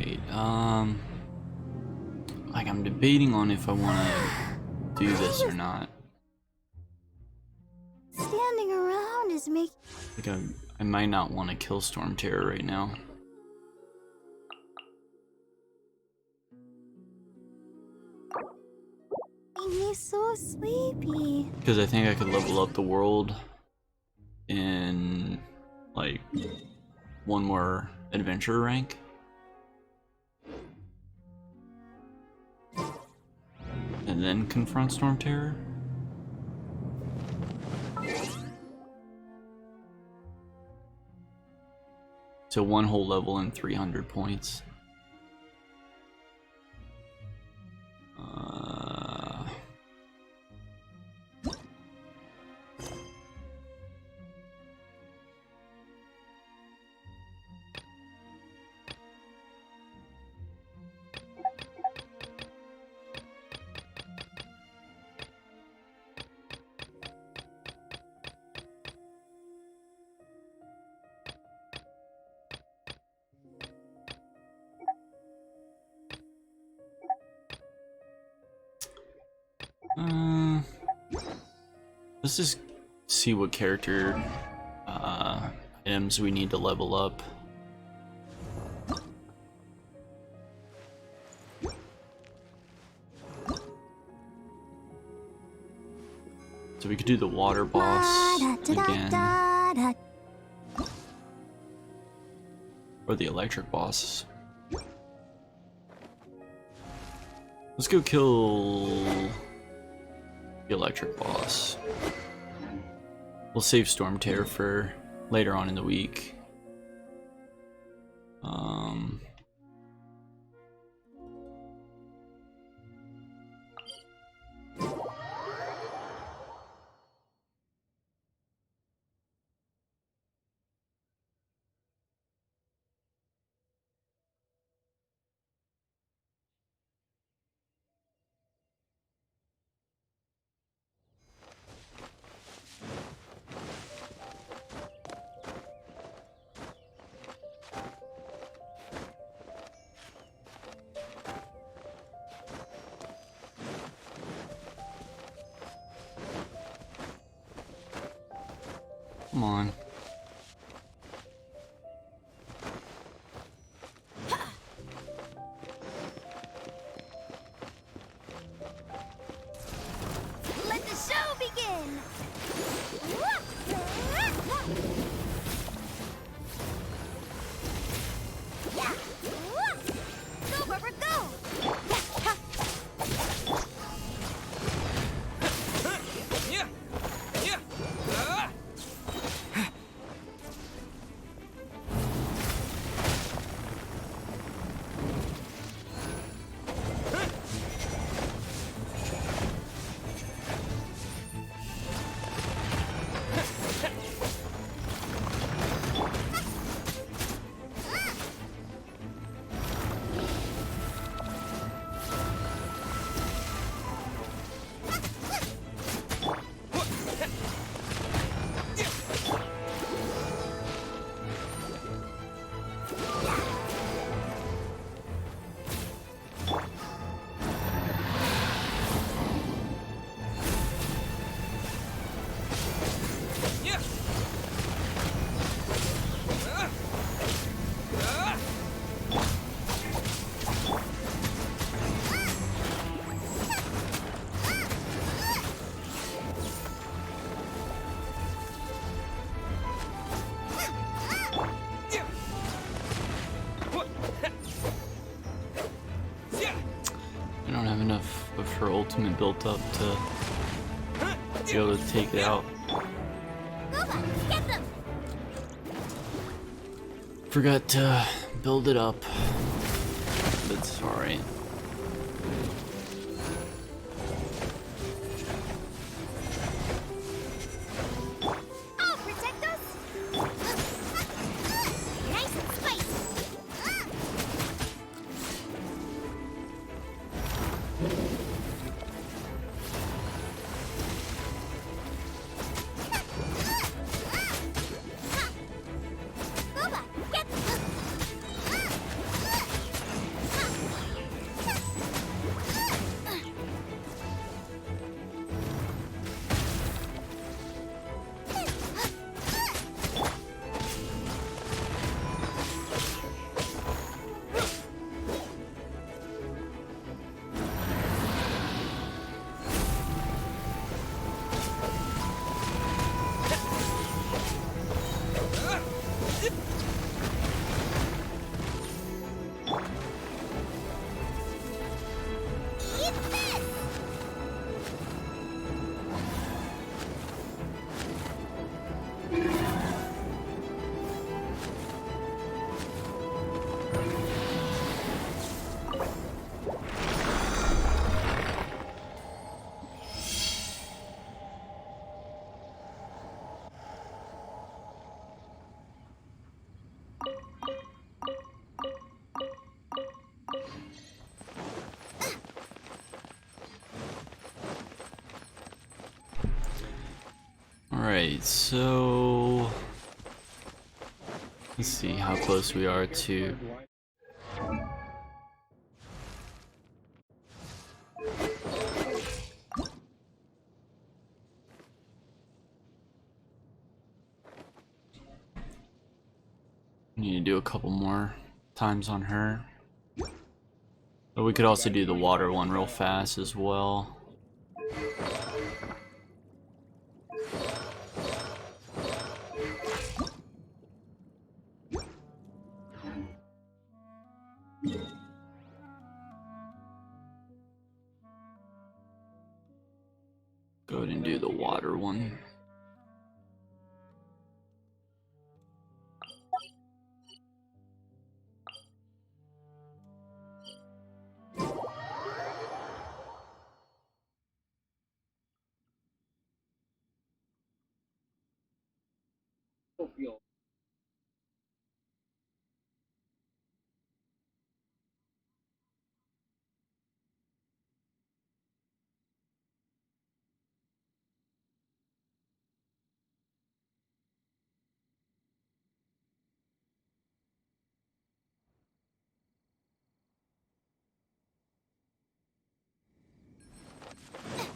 Alright, like I'm debating on if I want to do this or not. Standing around is making... Like I might not want to kill Storm Terror right now. me so sleepy. Because I think I could level up the world in like one more adventure rank. And then confront Storm Terror. So one whole level and 300 points. Let's just see what character items we need to level up. So we could do the water boss again. Or the electric boss. Let's go kill the electric boss. We'll save Storm Terror for later on in the week. Come on. Let the show begin! Yeah! Go, Barbara, go! I don't have enough of her ultimate built up to be able to take it out. Get them! Forgot to build it up. But it's alright. I'll protect us! Nice and spicy! Boba, get Alright, so let's see how close we are to need to do a couple more times on her. But we could also do the water one real fast as well. Go ahead and do the water one.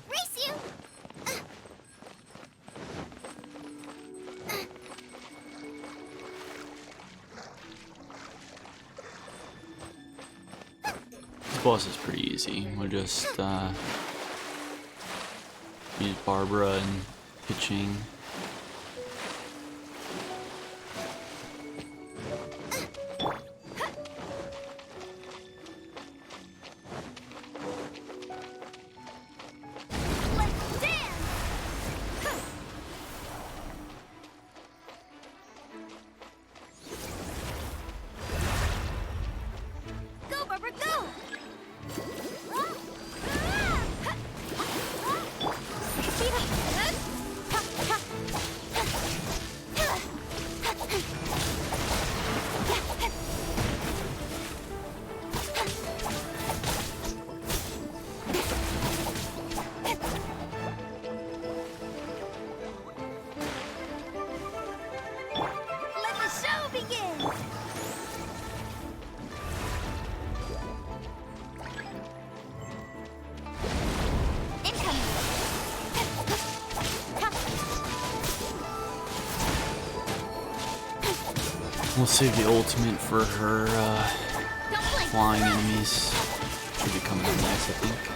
Race you! This boss is pretty easy. We'll just use Barbara and pitching. Let's dance! Go, Barbara, go! Let the show begin! Incoming! We'll save the ultimate for her Don't blink! flying enemies. Should be coming up next, I think.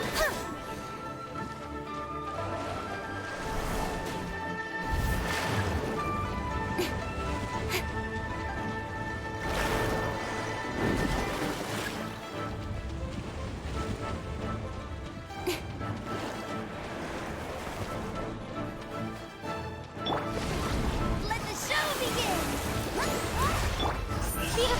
Let the show begin! Speed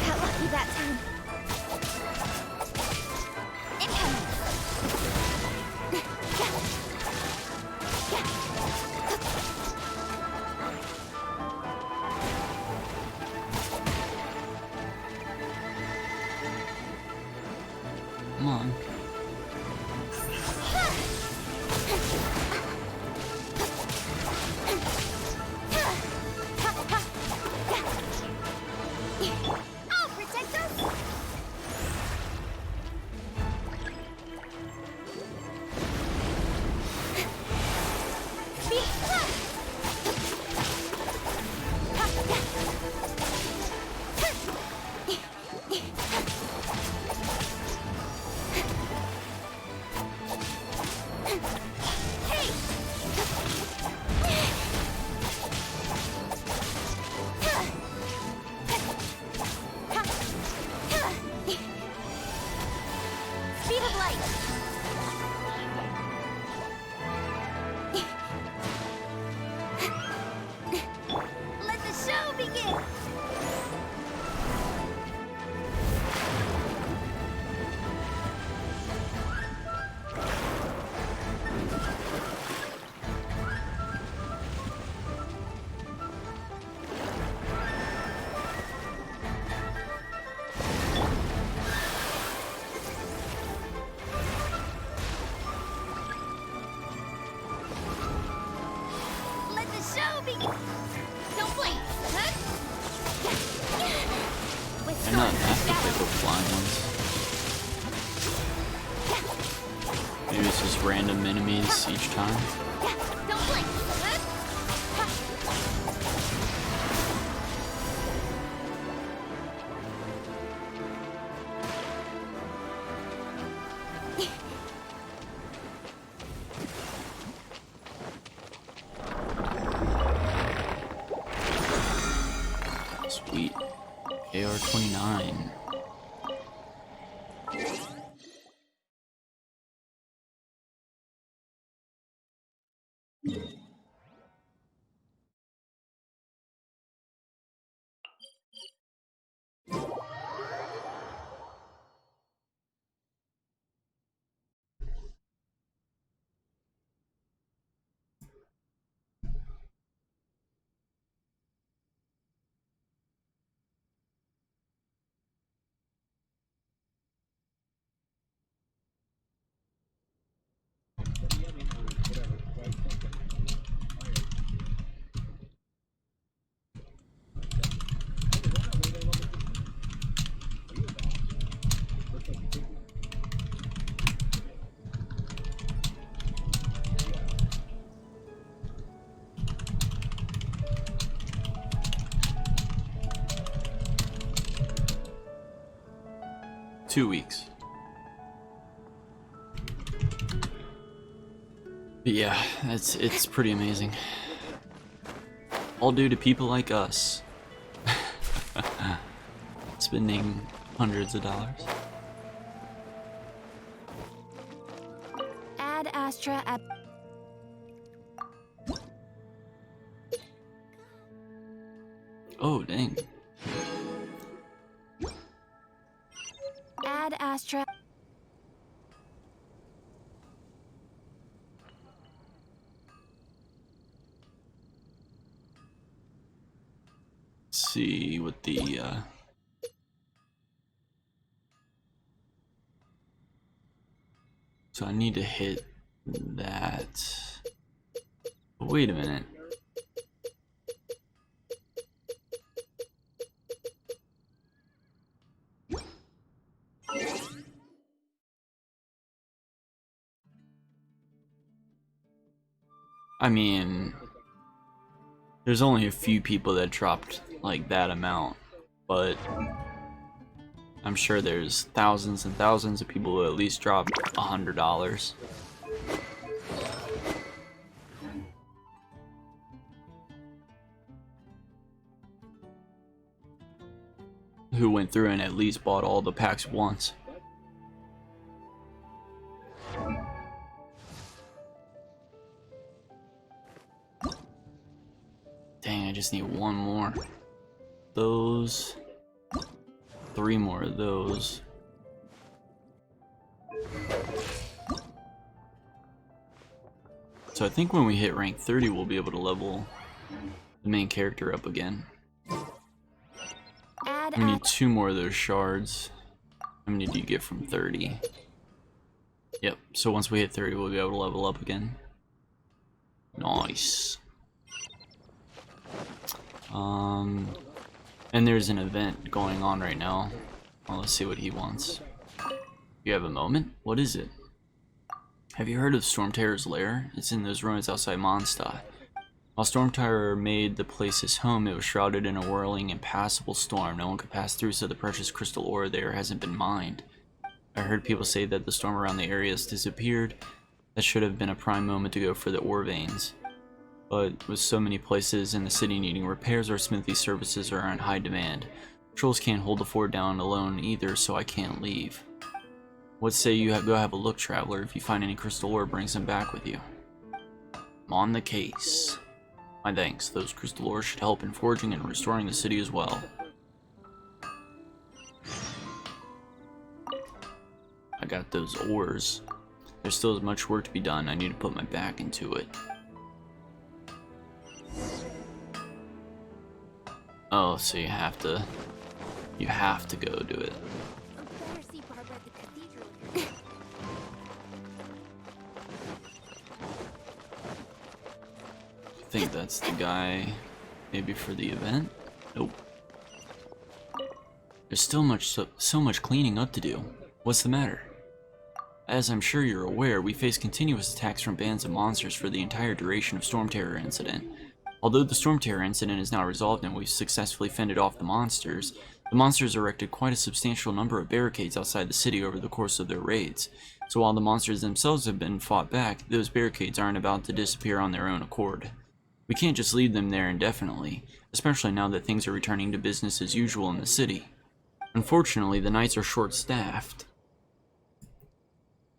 Got lucky that time. Incoming! Don't blink. Huh? With I not storm, have to gather. pick up flying ones. Maybe it's just random enemies each time. Don't blink. Huh? Sweet. AR-29. Two weeks. But yeah, it's pretty amazing. All due to people like us. Spending hundreds of dollars. Add Astra at. Oh, dang. Add Astra. Let's see what the, So I need to hit that. But wait a minute. I mean, there's only a few people that dropped like that amount, but I'm sure there's thousands and thousands of people who at least dropped $100. Who went through and at least bought all the packs once. Dang, I just need one more. Those. 3 more of those. So I think when we hit rank 30, we'll be able to level the main character up again. Add We need 2 more of those shards. How many do you get from 30? Yep, so once we hit 30, we'll be able to level up again. Nice. And there's an event going on right now. Well, let's see what he wants. You have a moment? What is it? Have you heard of Stormterror's lair? It's in those ruins outside Mondstadt. While Stormterror made the place his home, it was shrouded in a whirling, impassable storm. No one could pass through, so the precious crystal ore there hasn't been mined. I heard people say that the storm around the area has disappeared. That should have been a prime moment to go for the ore veins. But with so many places in the city needing repairs, our smithy services are in high demand. Trolls can't hold the fort down alone either, so I can't leave. What say you go have a look, traveler? If you find any crystal ore, bring some back with you. I'm on the case. My thanks. Those crystal ores should help in forging and restoring the city as well. I got those ores. There's still as much work to be done. I need to put my back into it. Oh, so you have to go do it. better see Barbara at the cathedral here. think that's the guy. Maybe for the event? Nope. There's still so much cleaning up to do. What's the matter? As I'm sure you're aware, we faced continuous attacks from bands of monsters for the entire duration of Storm Terror incident. Although the Storm Terror incident is now resolved and we've successfully fended off the monsters erected quite a substantial number of barricades outside the city over the course of their raids. So while the monsters themselves have been fought back, those barricades aren't about to disappear on their own accord. We can't just leave them there indefinitely, especially now that things are returning to business as usual in the city. Unfortunately, the knights are short-staffed,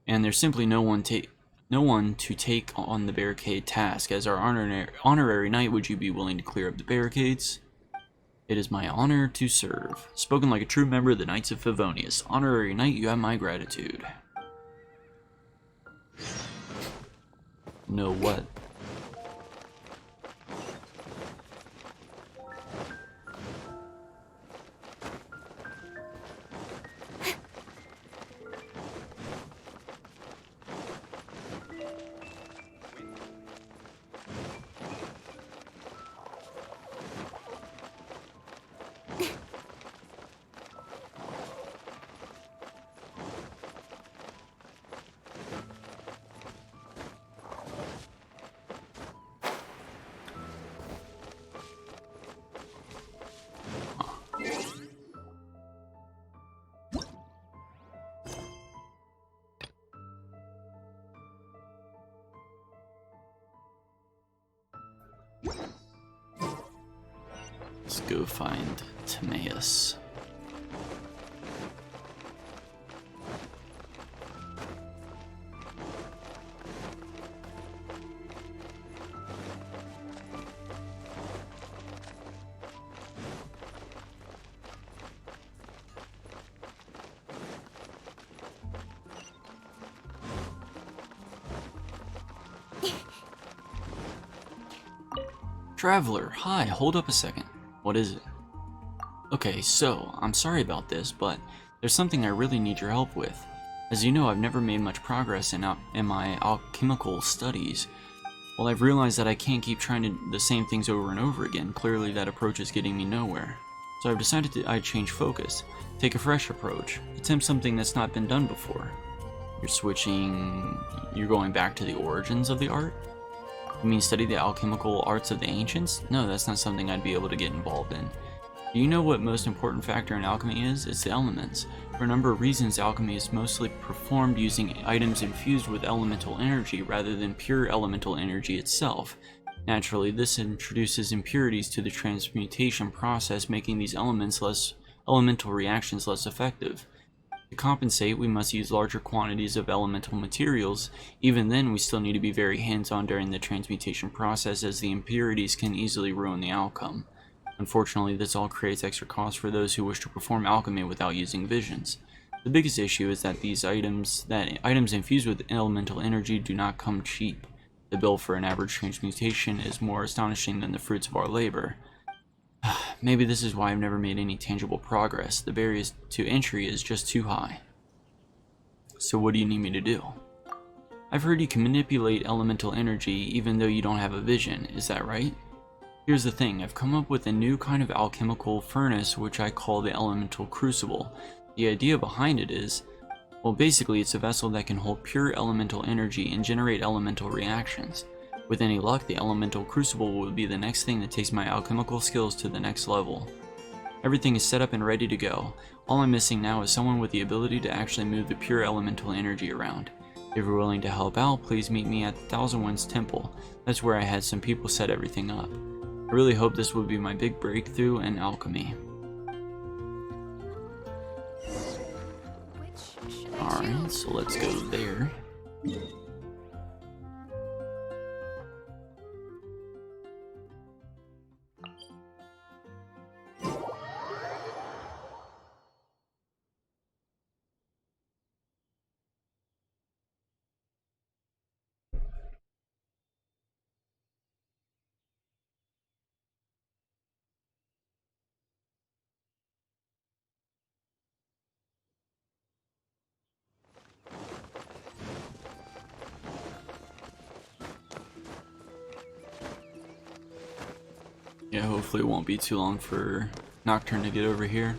and there's simply no one to take on the barricade task. As our honorary knight, would you be willing to clear up the barricades? It is my honor to serve. Spoken like a true member of the Knights of Favonius. Honorary knight, you have my gratitude. Know what? Let's go find Timaeus. Traveler, hi, hold up a second. What is it? Okay, so, I'm sorry about this, but there's something I really need your help with. As you know, I've never made much progress in my alchemical studies. Well, I've realized that I can't keep trying the same things over and over again. Clearly that approach is getting me nowhere. So I've decided I'd change focus, take a fresh approach, attempt something that's not been done before. You're going back to the origins of the art? You mean study the alchemical arts of the ancients? No, that's not something I'd be able to get involved in. Do you know what most important factor in alchemy is? It's the elements. For a number of reasons, alchemy is mostly performed using items infused with elemental energy rather than pure elemental energy itself. Naturally, this introduces impurities to the transmutation process, making these elemental reactions less effective. To compensate, we must use larger quantities of elemental materials. Even then, we still need to be very hands-on during the transmutation process, as the impurities can easily ruin the outcome. Unfortunately, this all creates extra costs for those who wish to perform alchemy without using visions. The biggest issue is that items infused with elemental energy do not come cheap. The bill for an average transmutation is more astonishing than the fruits of our labor. Maybe this is why I've never made any tangible progress. The barriers to entry is just too high. So what do you need me to do? I've heard you can manipulate elemental energy even though you don't have a vision, is that right? Here's the thing, I've come up with a new kind of alchemical furnace which I call the Elemental Crucible. The idea behind it is, well, basically it's a vessel that can hold pure elemental energy and generate elemental reactions. With any luck, the Elemental Crucible will be the next thing that takes my alchemical skills to the next level. Everything is set up and ready to go. All I'm missing now is someone with the ability to actually move the pure elemental energy around. If you're willing to help out, please meet me at the Thousand Winds Temple. That's where I had some people set everything up. I really hope this will be my big breakthrough in alchemy. Which should I Alright, choose? so let's go there. Yeah, hopefully it won't be too long for Nocturne to get over here.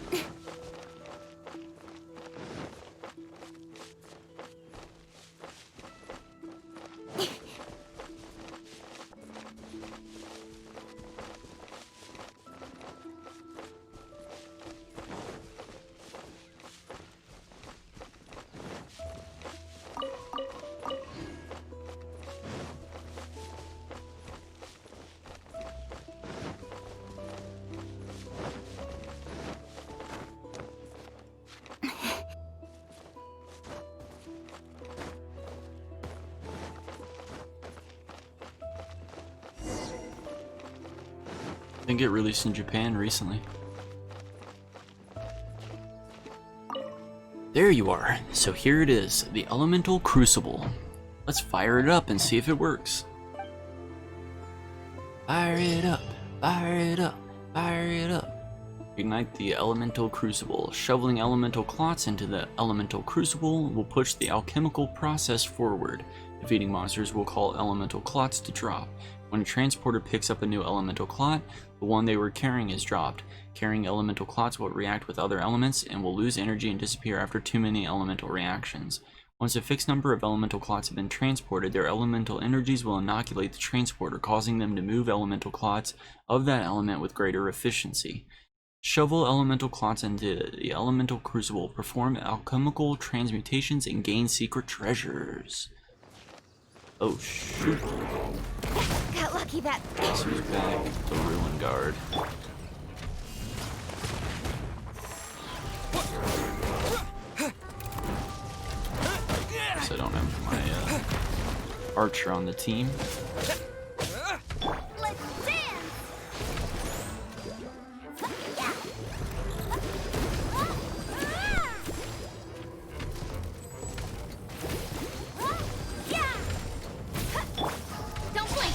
Didn't get released in Japan recently. There you are. So here it is, the Elemental Crucible. Let's fire it up and see if it works. Fire it up, fire it up, fire it up. Ignite the Elemental Crucible. Shoveling elemental clots into the Elemental Crucible will push the alchemical process forward. Defeating monsters will call elemental clots to drop. When a transporter picks up a new elemental clot, the one they were carrying is dropped. Carrying elemental clots will react with other elements and will lose energy and disappear after too many elemental reactions. Once a fixed number of elemental clots have been transported, their elemental energies will inoculate the transporter, causing them to move elemental clots of that element with greater efficiency. Shovel elemental clots into the Elemental Crucible, perform alchemical transmutations, and gain secret treasures. Oh shoot. Got lucky that. Guess who's back? The Ruin Guard. Guess I don't have my archer on the team. Let's dance. Don't blink.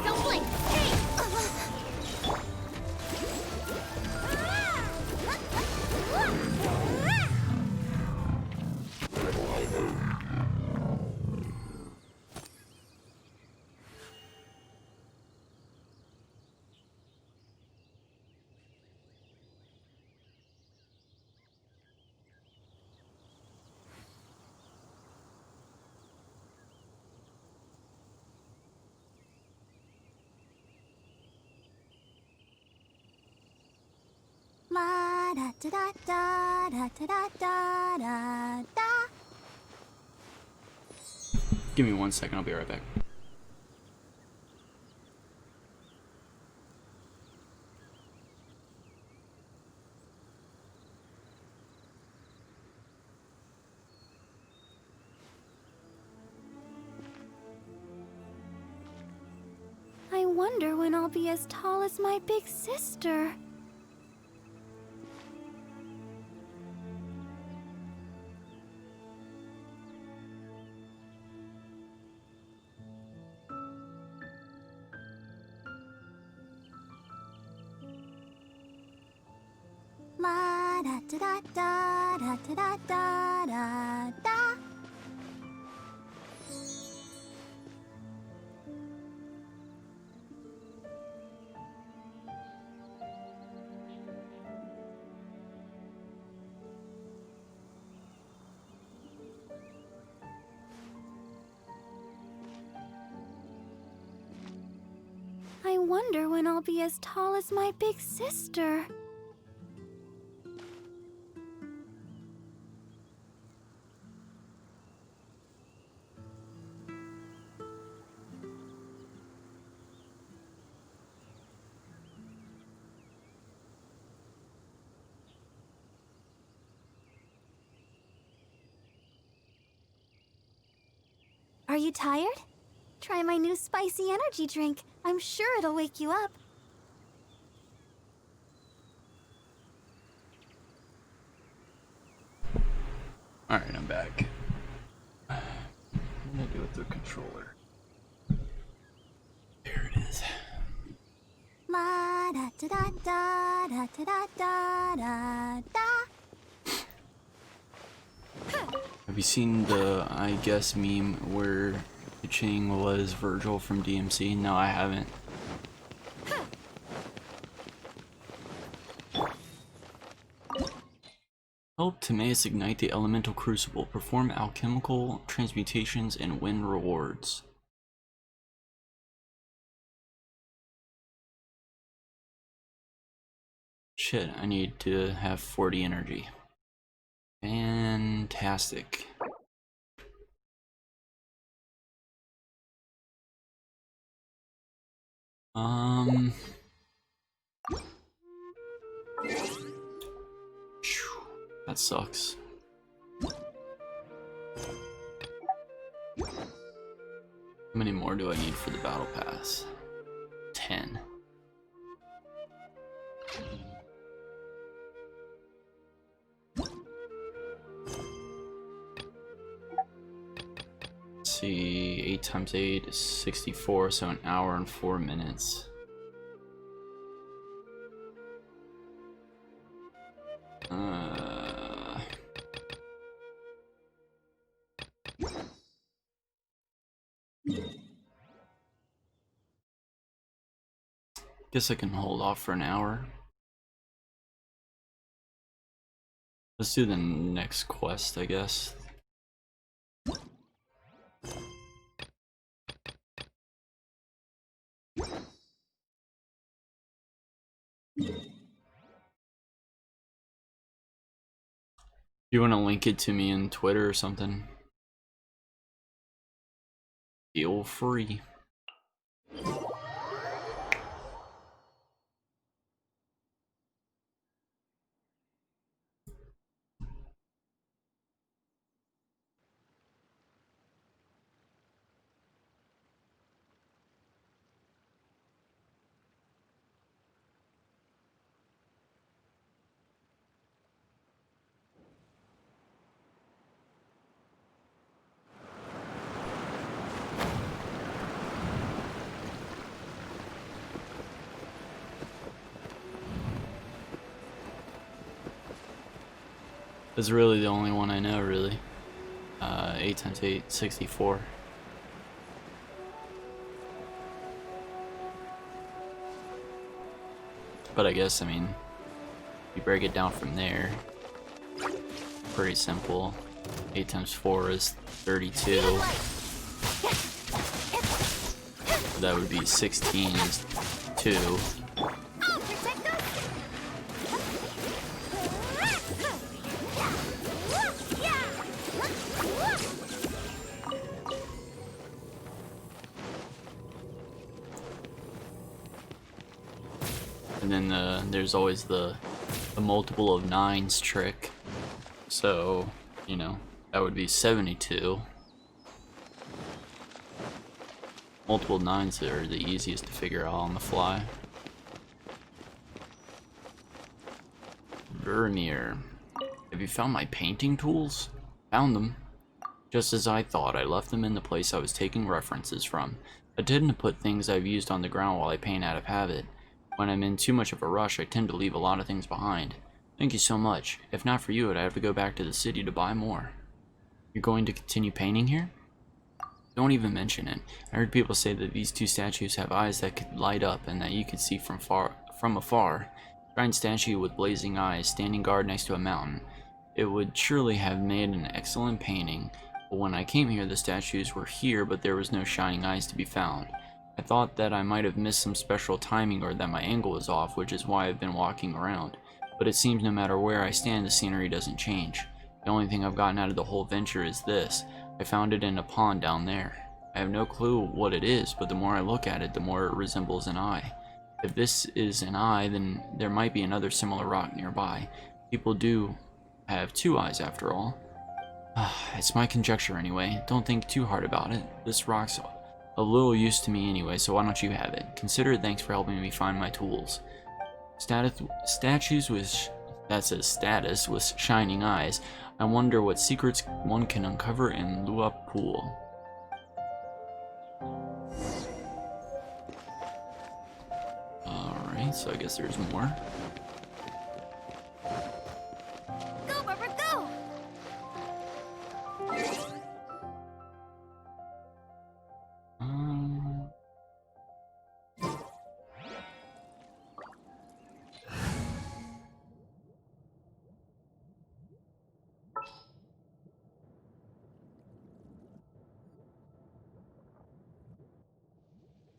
Don't blink. La da da da da da da da da da. Give me 1 second, I'll be right back. I wonder when I'll be as tall as my big sister. La da da da da da da da da da. I wonder when I'll be as tall as my big sister. Are you tired? Try my new spicy energy drink. I'm sure it'll wake you up. Alright, I'm back. What did I do with the controller? There it is. La da da da da da da da da da. Have you seen the, I guess, meme where the Ching was Virgil from DMC? No, I haven't. Help Timaeus ignite the elemental crucible, perform alchemical transmutations, and win rewards. Shit, I need to have 40 energy. Fantastic. That sucks. How many more do I need for the battle pass? 10. Let's see, 8 times 8 is 64, so an hour and 4 minutes. Guess I can hold off for an hour. Let's do the next quest, I guess. You want to link it to me in Twitter or something? Feel free. That's really the only one I know, really. 8 times 8, 64. But I guess, I mean, you break it down from there. Pretty simple. 8 times 4 is 32. That would be 16 is 2. And then there's always the multiple of 9s trick. So, you know, that would be 72. Multiple 9s are the easiest to figure out on the fly. Vermeer. Have you found my painting tools? Found them. Just as I thought, I left them in the place I was taking references from. I tend to put things I've used on the ground while I paint out of habit. When I'm in too much of a rush, I tend to leave a lot of things behind. Thank you so much. If not for you, I'd have to go back to the city to buy more. You're going to continue painting here? Don't even mention it. I heard people say that these two statues have eyes that could light up and that you could see from afar. Giant statue with blazing eyes, standing guard next to a mountain. It would surely have made an excellent painting. But when I came here, the statues were here, but there was no shining eyes to be found. I thought that I might have missed some special timing or that my angle was off, which is why I've been walking around. But it seems no matter where I stand, the scenery doesn't change. The only thing I've gotten out of the whole venture is this. I found it in a pond down there. I have no clue what it is, but the more I look at it, the more it resembles an eye. If this is an eye, then there might be another similar rock nearby. People do have two eyes after all. It's my conjecture anyway. Don't think too hard about it. This rock's a little use to me anyway, so why don't you have it? Consider it thanks for helping me find my tools. Statues with... That says status with shining eyes. I wonder what secrets one can uncover in Luap Pool. Alright, so I guess there's more. Go, Barbara, go!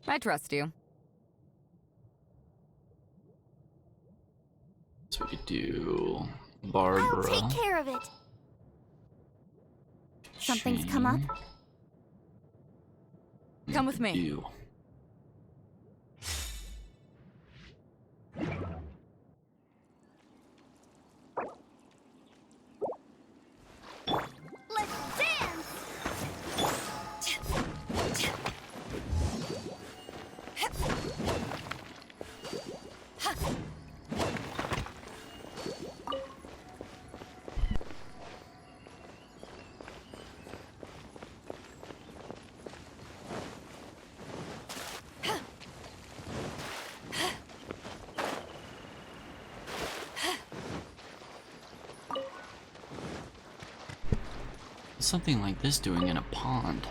I trust you. So we could do I'll Barbara. take care of it. Something's come up? Shane, Come with me. You. Let's dance! Something like this doing in a pond.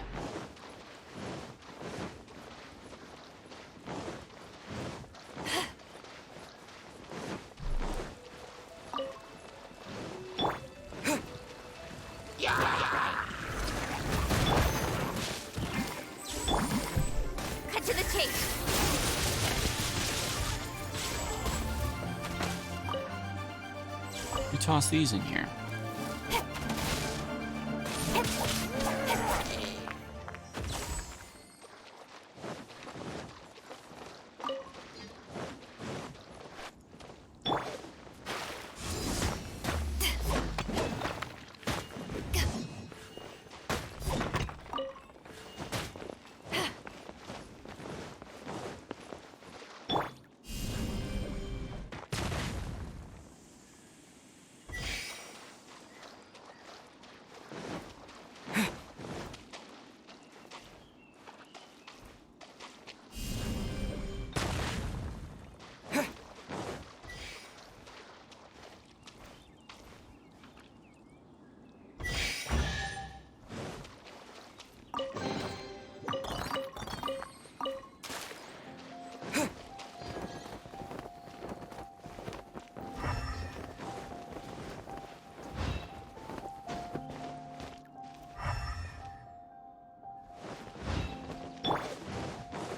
Cut to the chase. We toss these in here.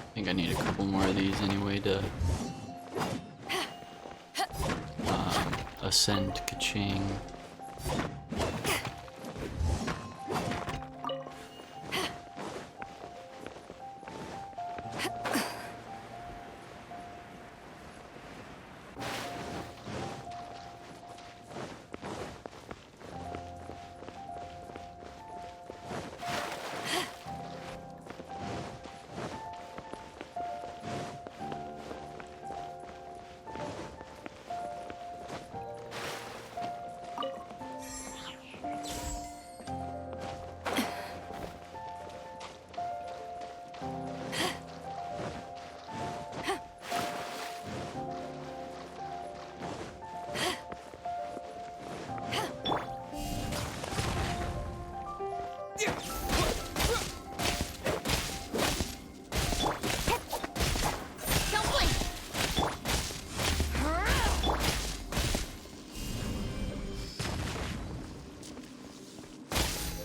I think I need a couple more of these anyway to ascend Kaching.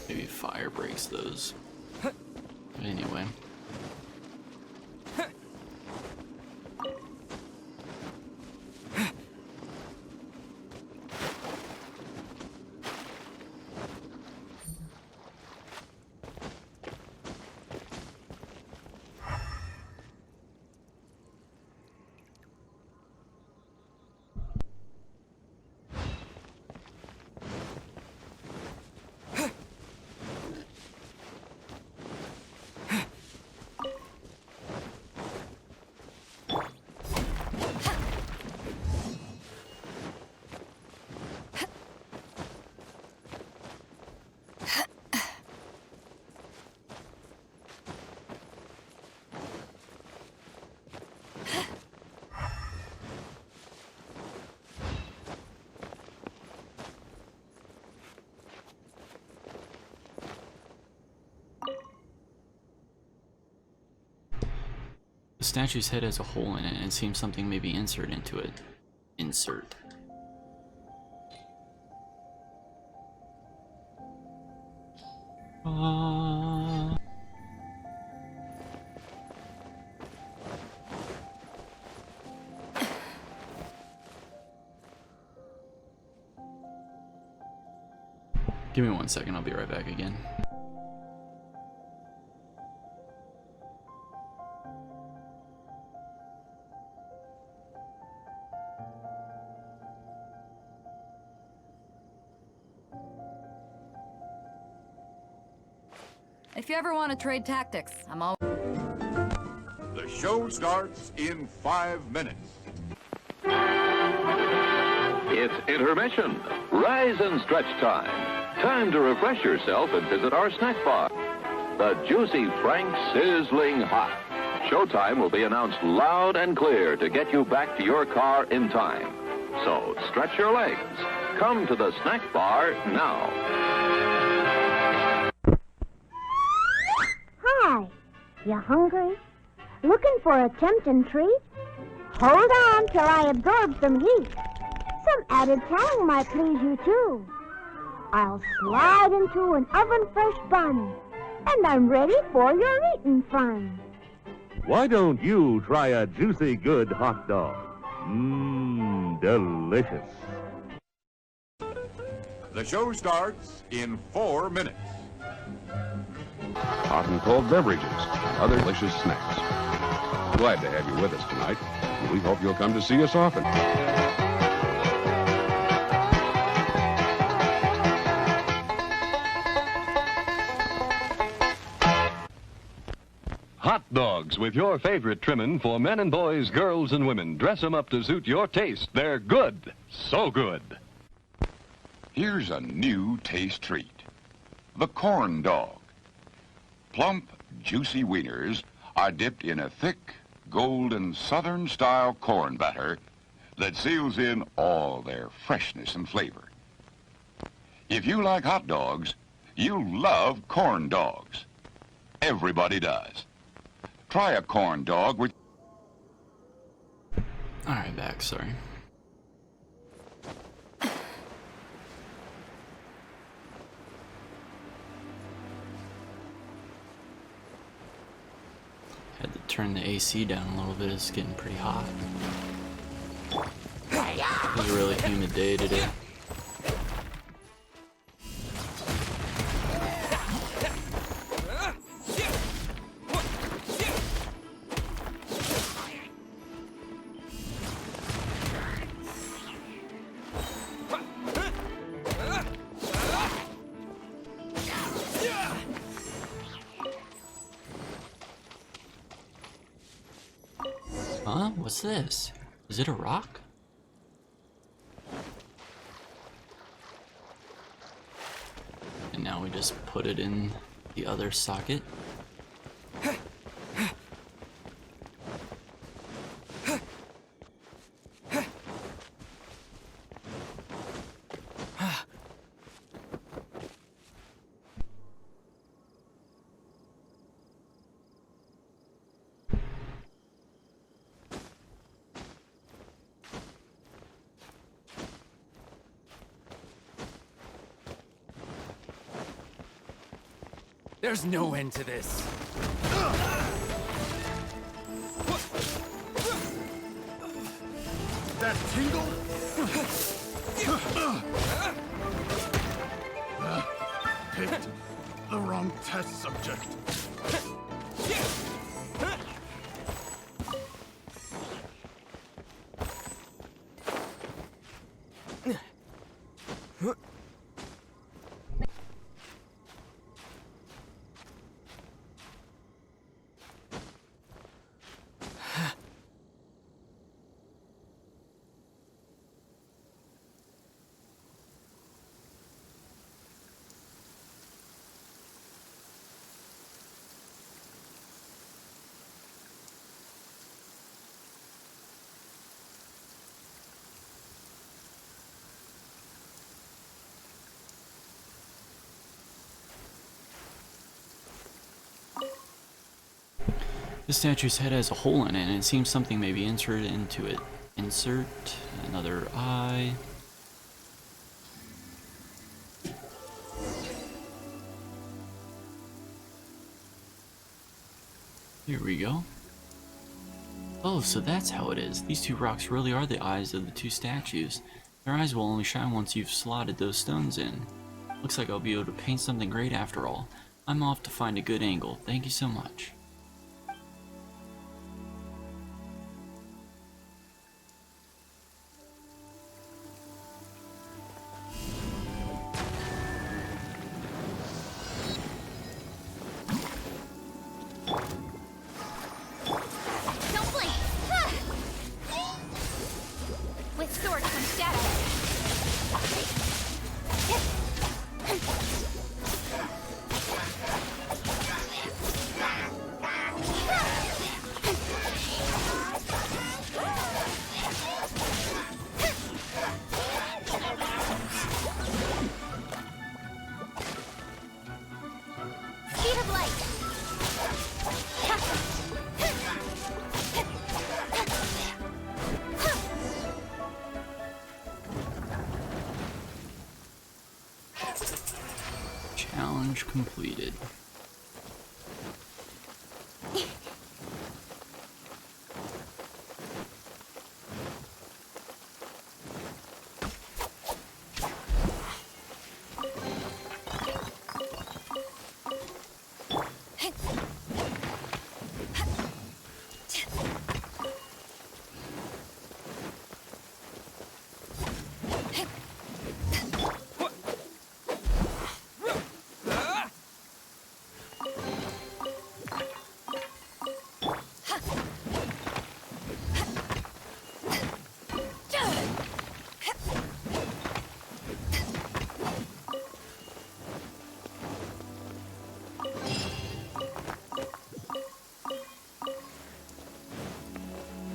Maybe fire breaks those. But anyway. The statue's head has a hole in it, and it seems something may be inserted into it. Insert. Give me 1 second, I'll be right back again. If you ever want to trade tactics, I'm all. The show starts in 5 minutes. It's intermission. Rise and stretch time. Time to refresh yourself and visit our snack bar. The Juicy Frank Sizzling Hot. Showtime will be announced loud and clear to get you back to your car in time. So stretch your legs. Come to the snack bar now. Hi, you hungry? Looking for a tempting treat? Hold on till I absorb some heat. Some added tang might please you too. I'll slide into an oven-fresh bun, and I'm ready for your eating fun. Why don't you try a juicy good hot dog? Delicious. The show starts in 4 minutes. Hot and cold beverages, and other delicious snacks. Glad to have you with us tonight. We hope you'll come to see us often. Hot dogs with your favorite trimmin' for men and boys, girls and women. Dress 'em up to suit your taste. They're good. So good. Here's a new taste treat. The corn dog. Plump, juicy wieners are dipped in a thick, golden Southern-style corn batter that seals in all their freshness and flavor. If you like hot dogs, you'll love corn dogs. Everybody does. Try a corn dog with... Alright, back, sorry. Had to turn the AC down a little bit, it's getting pretty hot. It was a really humid day today. Huh? What's this? Is it a rock? And now we just put it in the other socket. There's no end to this. That tingle? Picked the wrong test subject. The statue's head has a hole in it, and it seems something may be inserted into it. Insert another eye. Here we go. Oh, so that's how it is. These two rocks really are the eyes of the two statues. Their eyes will only shine once you've slotted those stones in. Looks like I'll be able to paint something great after all. I'm off to find a good angle. Thank you so much. Don't blink! With sword comes shadow. Speed of light. Challenge completed.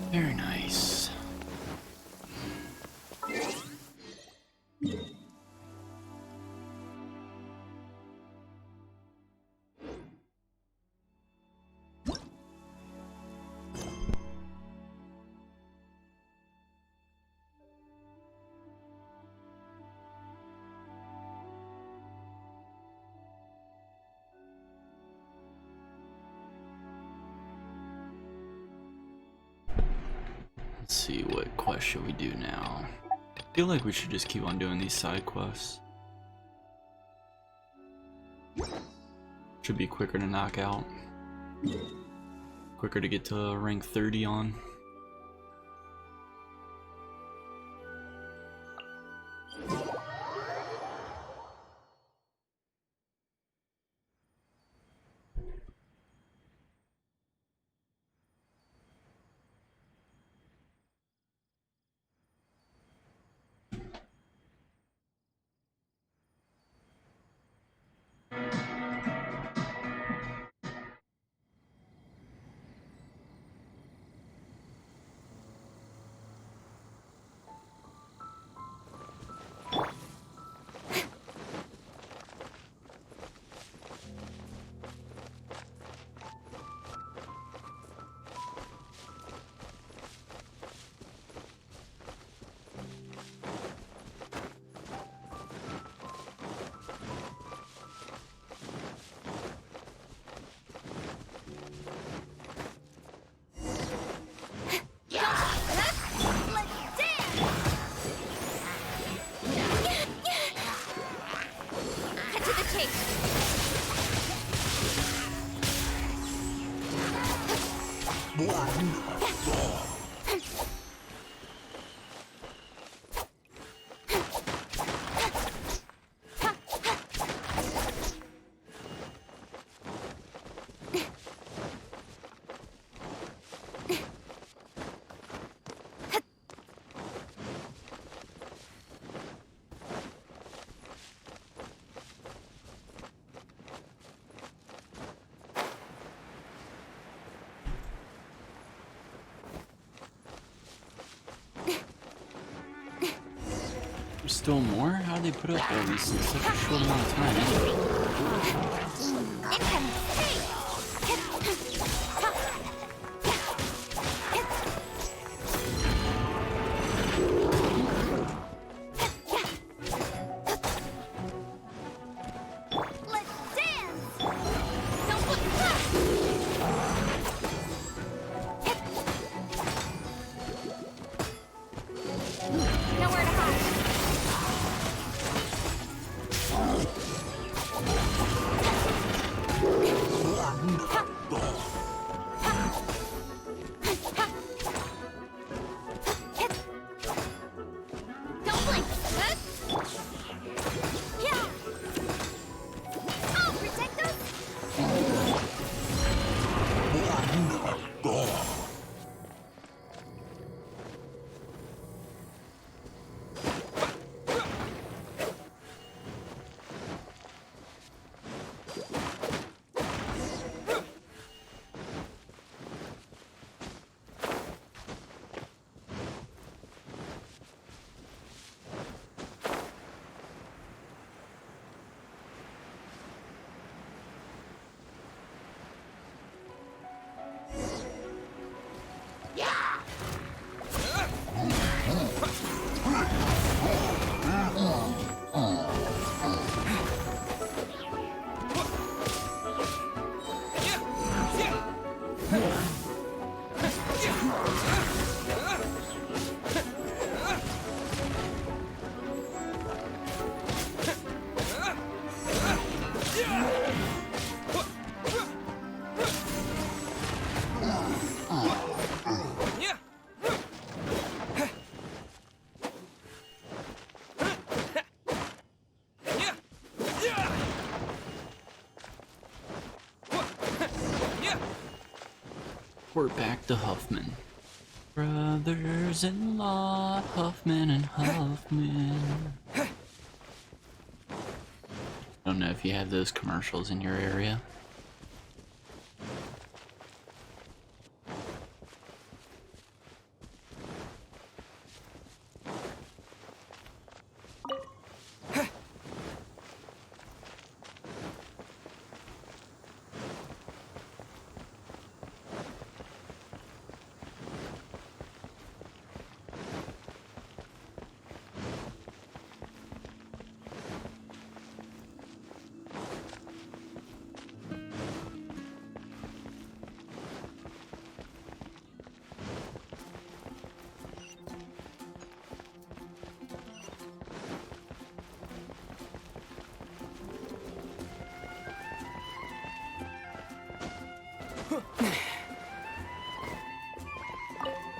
Very nice. Let's see, what quest should we do now? I feel like we should just keep on doing these side quests. Should be quicker to knock out. Quicker to get to rank 30 on. There's still more? How do they put up all these in such a short amount of time? Nowhere to hide. Report back to Huffman. Brothers-in-law, Huffman and Huffman. Don't know if you have those commercials in your area.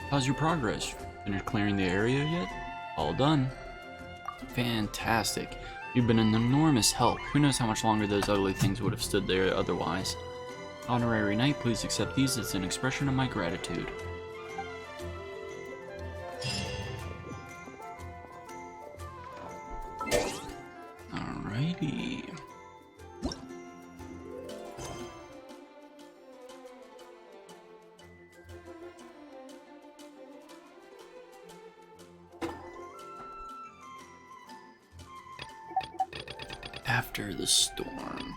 How's your progress? Finished clearing the area yet? All done. Fantastic. You've been an enormous help. Who knows how much longer those ugly things would have stood there otherwise. Honorary Knight, please accept these as an expression of my gratitude. Alrighty. After the storm.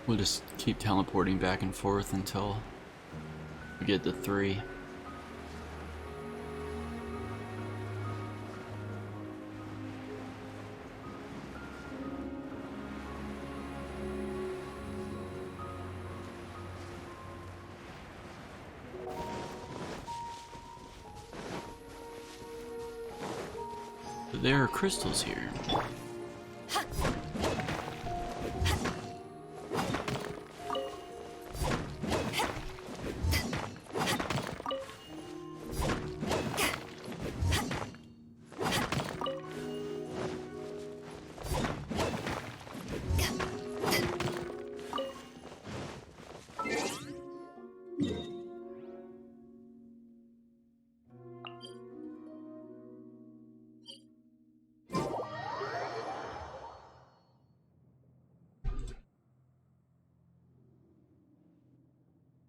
We'll just keep teleporting back and forth until we get to 3. But there are crystals here.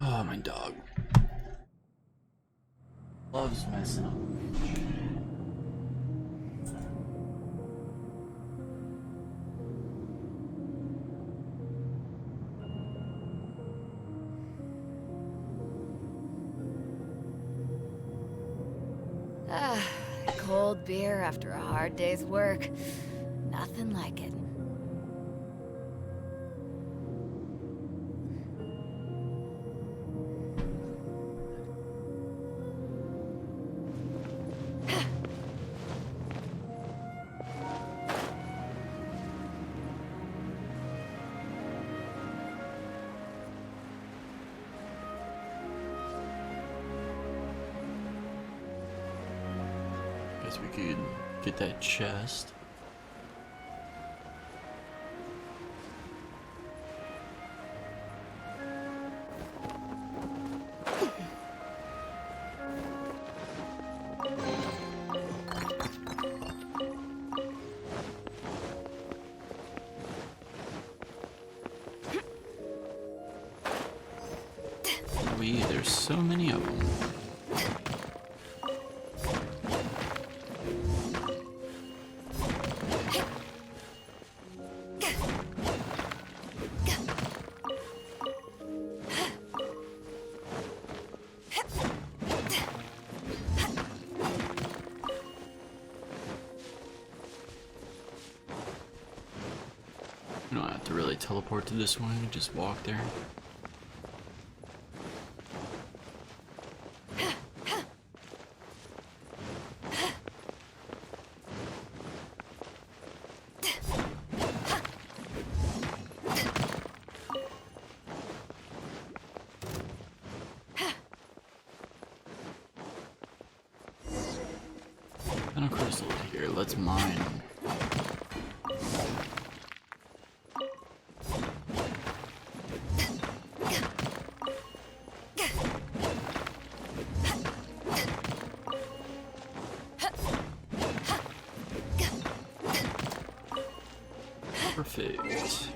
Oh, my dog loves messing up. Cold beer after a hard day's work. Nothing like it. Guess we could get that chest. we? There's so many of them. You don't have to really teleport to this one, you just walk there. And a crystal here, let's mine. Perfect.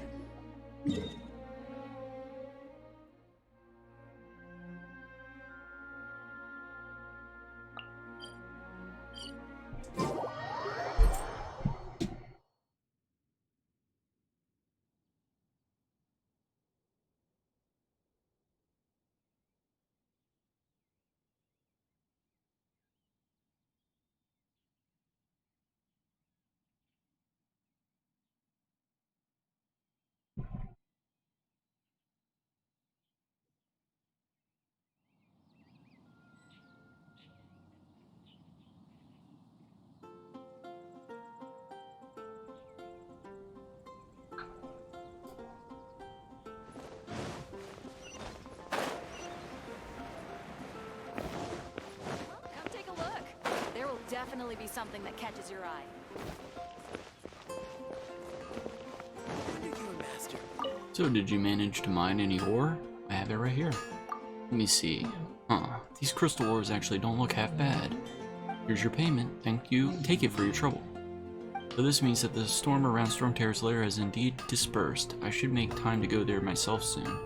Come take a look. There will definitely be something that catches your eye. So did you manage to mine any ore? I have it right here. Let me see. Huh, these crystal ores actually don't look half bad. Here's your payment. Thank you. Take it for your trouble. So this means that the storm around Stormterror's lair has indeed dispersed. I should make time to go there myself soon.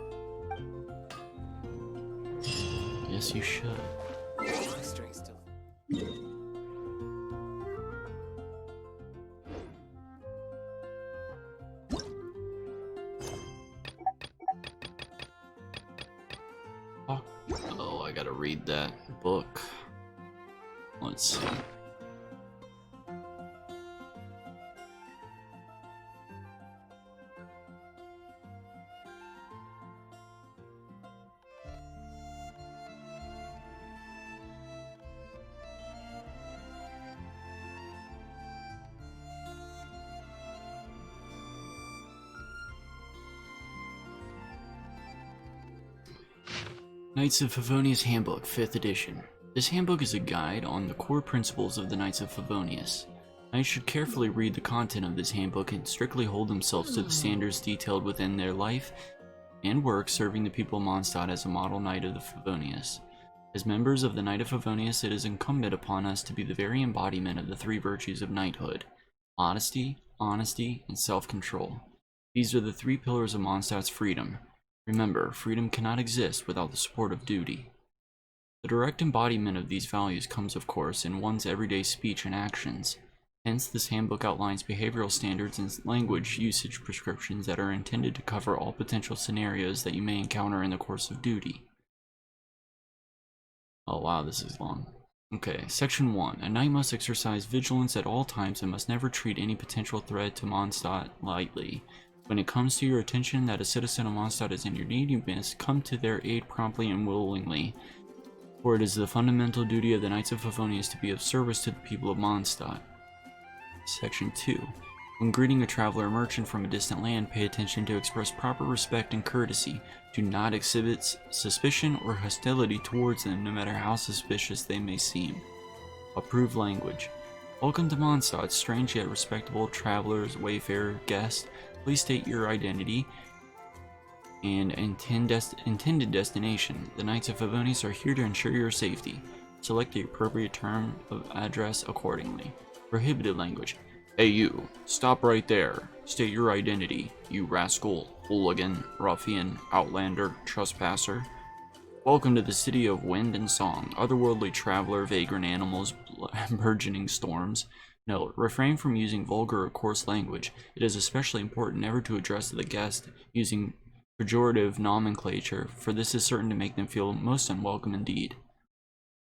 Yes, you should. Oh, I gotta read that book. Let's see. Knights of Favonius Handbook, 5th edition. This handbook is a guide on the core principles of the Knights of Favonius. Knights should carefully read the content of this handbook and strictly hold themselves to the standards detailed within their life and work serving the people of Mondstadt as a model Knight of the Favonius. As members of the Knight of Favonius, it is incumbent upon us to be the very embodiment of the three virtues of knighthood: modesty, honesty, and self-control. These are the three pillars of Mondstadt's freedom. Remember, freedom cannot exist without the support of duty. The direct embodiment of these values comes, of course, in one's everyday speech and actions. Hence, this handbook outlines behavioral standards and language usage prescriptions that are intended to cover all potential scenarios that you may encounter in the course of duty. Oh wow, this is long. Okay, Section 1. A knight must exercise vigilance at all times and must never treat any potential threat to Mondstadt lightly. When it comes to your attention that a citizen of Mondstadt is in your need, you must come to their aid promptly and willingly. For it is the fundamental duty of the Knights of Favonius to be of service to the people of Mondstadt. Section 2. When greeting a traveler or merchant from a distant land, pay attention to express proper respect and courtesy. Do not exhibit suspicion or hostility towards them, no matter how suspicious they may seem. Approved language. Welcome to Mondstadt, strange yet respectable travelers, wayfarer, guests. Please state your identity and intended destination. The Knights of Favonius are here to ensure your safety. Select the appropriate term of address accordingly. Prohibited language. Hey you, stop right there. State your identity, you rascal, hooligan, ruffian, outlander, trespasser. Welcome to the city of wind and song, otherworldly traveler, vagrant animals, burgeoning storms. Note, refrain from using vulgar or coarse language. It is especially important never to address the guest using pejorative nomenclature, for this is certain to make them feel most unwelcome indeed.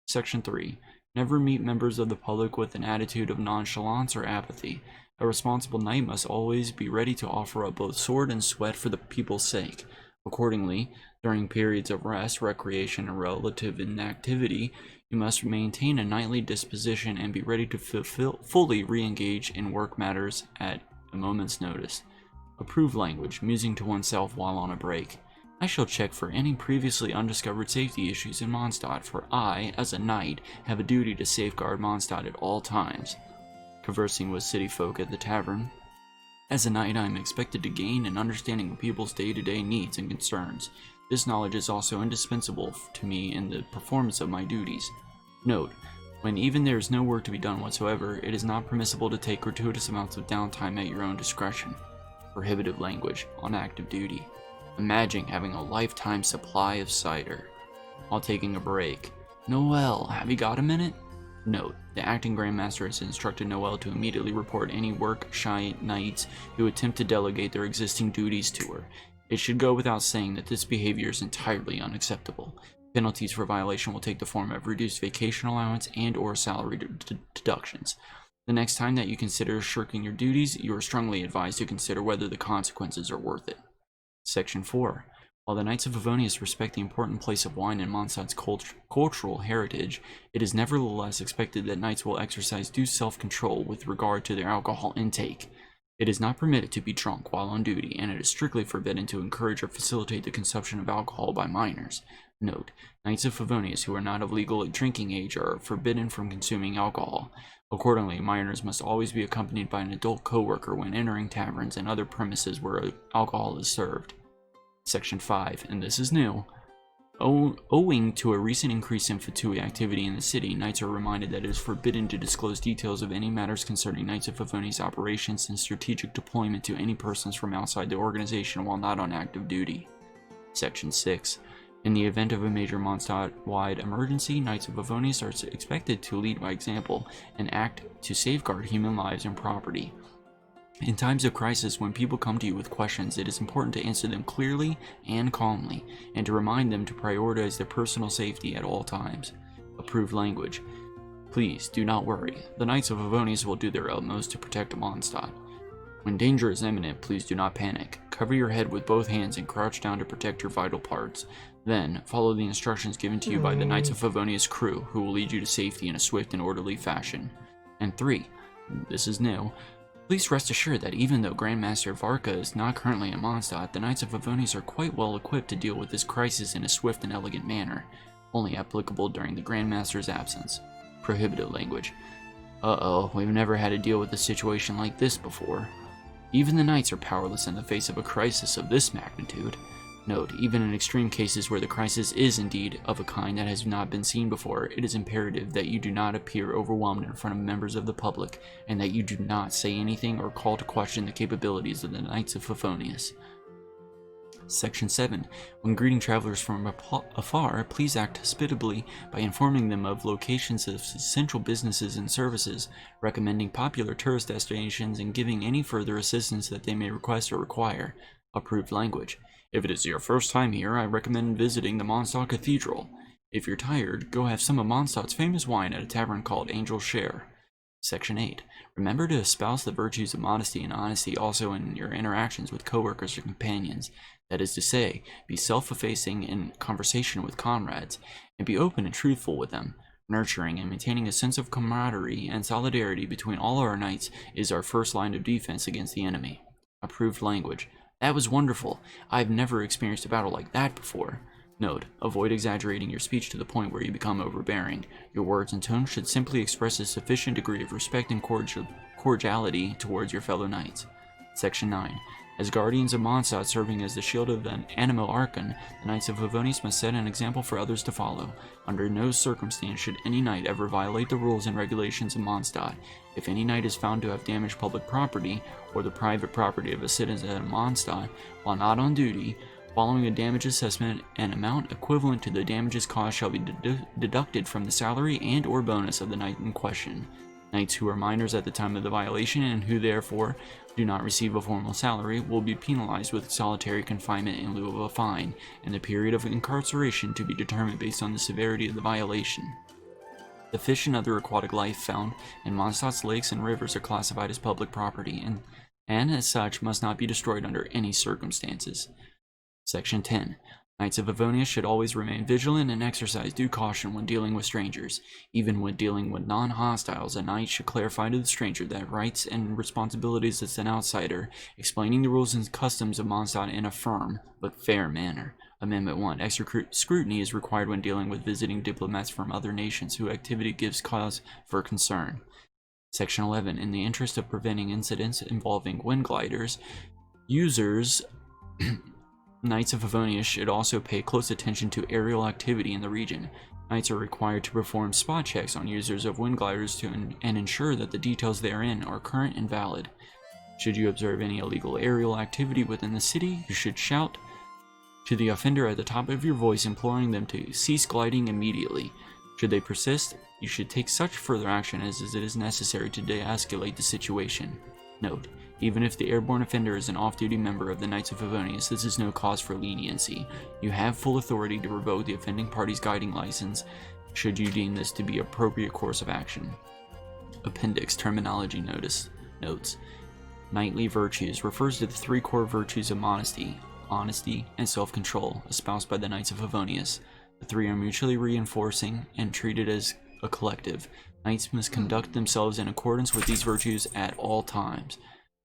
Section 3. Never meet members of the public with an attitude of nonchalance or apathy. A responsible knight must always be ready to offer up both sword and sweat for the people's sake. Accordingly, during periods of rest, recreation, and relative inactivity, you must maintain a knightly disposition and be ready to fully re-engage in work matters at a moment's notice. Approved language, musing to oneself while on a break. I shall check for any previously undiscovered safety issues in Mondstadt, for I, as a knight, have a duty to safeguard Mondstadt at all times. Conversing with city folk at the tavern. As a knight, I am expected to gain an understanding of people's day-to-day needs and concerns. This knowledge is also indispensable to me in the performance of my duties. Note, when even there is no work to be done whatsoever, it is not permissible to take gratuitous amounts of downtime at your own discretion. Prohibitive language on active duty. Imagine having a lifetime supply of cider while taking a break. Noelle, have you got a minute? Note, the acting Grandmaster has instructed Noelle to immediately report any work-shy knights who attempt to delegate their existing duties to her. It should go without saying that this behavior is entirely unacceptable. Penalties for violation will take the form of reduced vacation allowance and or salary deductions. The next time that you consider shirking your duties, you are strongly advised to consider whether the consequences are worth it. Section 4. While the Knights of Favonius respect the important place of wine in Mondstadt's cultural heritage, it is nevertheless expected that knights will exercise due self-control with regard to their alcohol intake. It is not permitted to be drunk while on duty, and it is strictly forbidden to encourage or facilitate the consumption of alcohol by minors. Note, Knights of Favonius who are not of legal drinking age are forbidden from consuming alcohol. Accordingly, minors must always be accompanied by an adult co-worker when entering taverns and other premises where alcohol is served. Section 5, and this is new. Owing to a recent increase in Fatui activity in the city, knights are reminded that it is forbidden to disclose details of any matters concerning Knights of Favonius operations and strategic deployment to any persons from outside the organization while not on active duty. Section 6. In the event of a major Mondstadt-wide emergency, Knights of Favonius are expected to lead by example and act to safeguard human lives and property. In times of crisis, when people come to you with questions, it is important to answer them clearly and calmly, and to remind them to prioritize their personal safety at all times. Approved language. Please, do not worry. The Knights of Favonius will do their utmost to protect Mondstadt. When danger is imminent, please do not panic. Cover your head with both hands and crouch down to protect your vital parts. Then, follow the instructions given to you by the Knights of Favonius crew, who will lead you to safety in a swift and orderly fashion. And 3. This is new. Please rest assured that even though Grandmaster Varka is not currently in Mondstadt, the Knights of Favonius are quite well equipped to deal with this crisis in a swift and elegant manner, only applicable during the Grandmaster's absence. Prohibited language. Uh-oh, we've never had to deal with a situation like this before. Even the Knights are powerless in the face of a crisis of this magnitude. Note, even in extreme cases where the crisis is indeed of a kind that has not been seen before, it is imperative that you do not appear overwhelmed in front of members of the public, and that you do not say anything or call to question the capabilities of the Knights of Favonius. Section 7. When greeting travelers from afar, please act hospitably by informing them of locations of essential businesses and services, recommending popular tourist destinations, and giving any further assistance that they may request or require. Approved language. If it is your first time here, I recommend visiting the Mondstadt Cathedral. If you're tired, go have some of Mondstadt's famous wine at a tavern called Angel's Share. Section 8. Remember to espouse the virtues of modesty and honesty also in your interactions with coworkers or companions. That is to say, be self-effacing in conversation with comrades, and be open and truthful with them. Nurturing and maintaining a sense of camaraderie and solidarity between all our knights is our first line of defense against the enemy. Approved language. That was wonderful. I've never experienced a battle like that before. Note, avoid exaggerating your speech to the point where you become overbearing. Your words and tone should simply express a sufficient degree of respect and cordiality towards your fellow knights. Section 9. As guardians of Mondstadt serving as the shield of an Animo Archon, the Knights of Favonius must set an example for others to follow. Under no circumstance should any knight ever violate the rules and regulations of Mondstadt. If any knight is found to have damaged public property, or the private property of a citizen of Mondstadt, while not on duty, Following a damage assessment, an amount equivalent to the damages caused shall be deducted from the salary and or bonus of the knight in question. Knights who are minors at the time of the violation and who therefore do not receive a formal salary will be penalized with solitary confinement in lieu of a fine, and the period of incarceration to be determined based on the severity of the violation. The fish and other aquatic life found in Mondstadt's lakes and rivers are classified as public property and as such must not be destroyed under any circumstances. Section 10. Knights of Avonia should always remain vigilant and exercise due caution when dealing with strangers. Even when dealing with non-hostiles, a knight should clarify to the stranger their rights and responsibilities as an outsider, explaining the rules and customs of Mondstadt in a firm but fair manner. Amendment 1. Extra scrutiny is required when dealing with visiting diplomats from other nations whose activity gives cause for concern. Section 11. In the interest of preventing incidents involving wind gliders, users Knights of Avonia should also pay close attention to aerial activity in the region. Knights are required to perform spot checks on users of wind gliders and ensure that the details therein are current and valid. Should you observe any illegal aerial activity within the city, you should shout to the offender at the top of your voice, imploring them to cease gliding immediately. Should they persist, you should take such further action as it is necessary to de-escalate the situation. Note: even if the airborne offender is an off-duty member of the Knights of Favonius, this is no cause for leniency. You have full authority to revoke the offending party's guiding license, should you deem this to be appropriate course of action. Appendix Terminology Notes. Knightly virtues refers to the three core virtues of modesty, honesty, and self-control, espoused by the Knights of Favonius. The three are mutually reinforcing and treated as a collective. Knights must conduct themselves in accordance with these virtues at all times.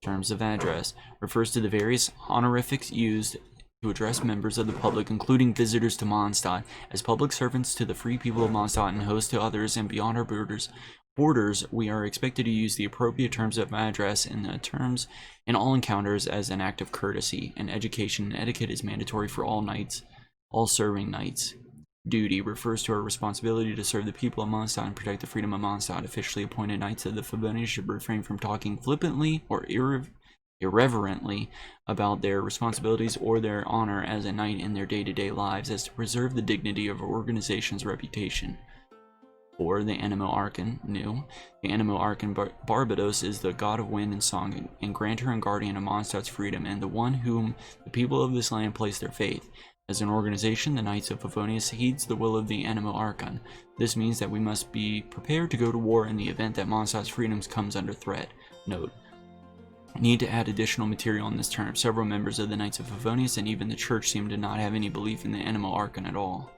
Terms of address refers to the various honorifics used to address members of the public, including visitors to Mondstadt, as public servants to the free people of Mondstadt and hosts to others and beyond our borders. We are expected to use the appropriate terms of address in all encounters as an act of courtesy, and education and etiquette is mandatory for all knights, all serving knights. Duty refers to our responsibility to serve the people of Mondstadt and protect the freedom of Mondstadt. Officially appointed knights of the Favonius should refrain from talking flippantly or irreverently about their responsibilities or their honor as a knight in their day-to-day lives, as to preserve the dignity of our organization's reputation. Or the Animo Archon, new. The Animo Archon Barbados is the god of wind and song, and grantor and guardian of Mondstadt's freedom, and the one whom the people of this land place their faith. As an organization, the Knights of Favonius heeds the will of the Animo Archon. This means that we must be prepared to go to war in the event that Mondstadt's freedoms comes under threat. Note: need to add additional material on this term. Several members of the Knights of Favonius and even the Church seem to not have any belief in the Animo Archon at all.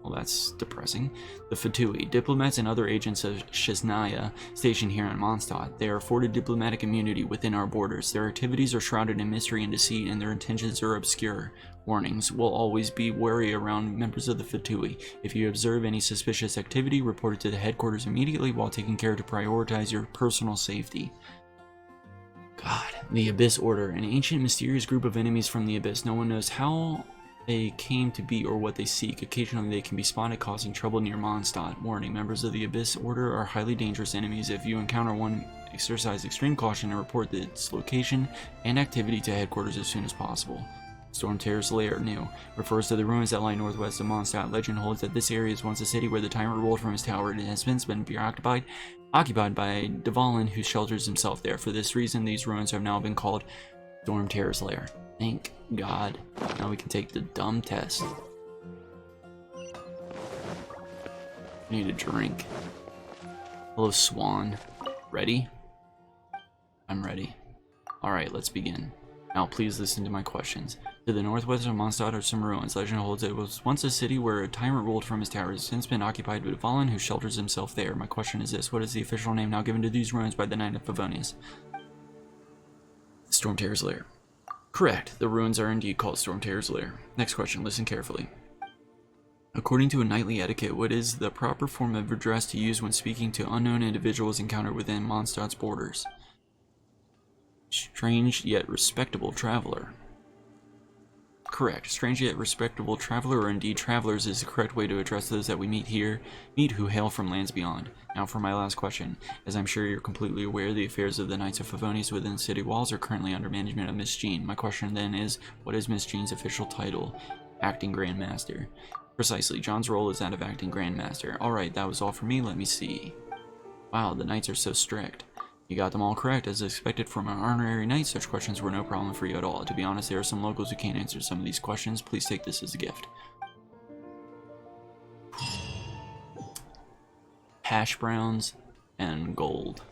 Well, that's depressing. The Fatui, diplomats and other agents of Shiznaya stationed here in Mondstadt. They are afforded diplomatic immunity within our borders. Their activities are shrouded in mystery and deceit, and their intentions are obscure. Warnings: will always be wary around members of the Fatui. If you observe any suspicious activity, report it to the headquarters immediately while taking care to prioritize your personal safety. God. The Abyss Order, an ancient mysterious group of enemies from the Abyss. No one knows how they came to be or what they seek. Occasionally they can be spotted causing trouble near Mondstadt. Warning: members of the Abyss Order are highly dangerous enemies. If you encounter one, exercise extreme caution and report its location and activity to headquarters as soon as possible. Stormterror's Lair, new. Refers to the ruins that lie northwest of Mondstadt. Legend holds that this area is once a city where the tyrant ruled from his tower. It has since been occupied by Dvalin, who shelters himself there. For this reason, these ruins have now been called Stormterror's Lair. Thank God. Now we can take the dumb test. Need a drink. Hello, Swan. Ready? I'm ready. Alright, let's begin. Now please listen to my questions. To the northwest of Mondstadt are some ruins. Legend holds it was once a city where a tyrant ruled from his tower. It has since been occupied by Dvalin, who shelters himself there. My question is this: what is the official name now given to these ruins by the Knight of Favonius? Stormterror's Lair. Correct. The ruins are indeed called Stormterror's Lair. Next question. Listen carefully. According to a knightly etiquette, what is the proper form of address to use when speaking to unknown individuals encountered within Mondstadt's borders? Strange yet respectable traveler. Correct. Strange yet respectable traveler, or indeed travelers, is the correct way to address those that we meet who hail from lands beyond. Now for my last question. As I'm sure you're completely aware, the affairs of the Knights of Favonius within the city walls are currently under management of Miss Jean. My question then is, what is Miss Jean's official title? Acting Grandmaster. Precisely. John's role is that of Acting Grandmaster. Alright, that was all for me. Let me see. Wow, the Knights are so strict. You got them all correct. As expected from an honorary knight, such questions were no problem for you at all. To be honest, there are some locals who can't answer some of these questions. Please take this as a gift. Hash browns and gold.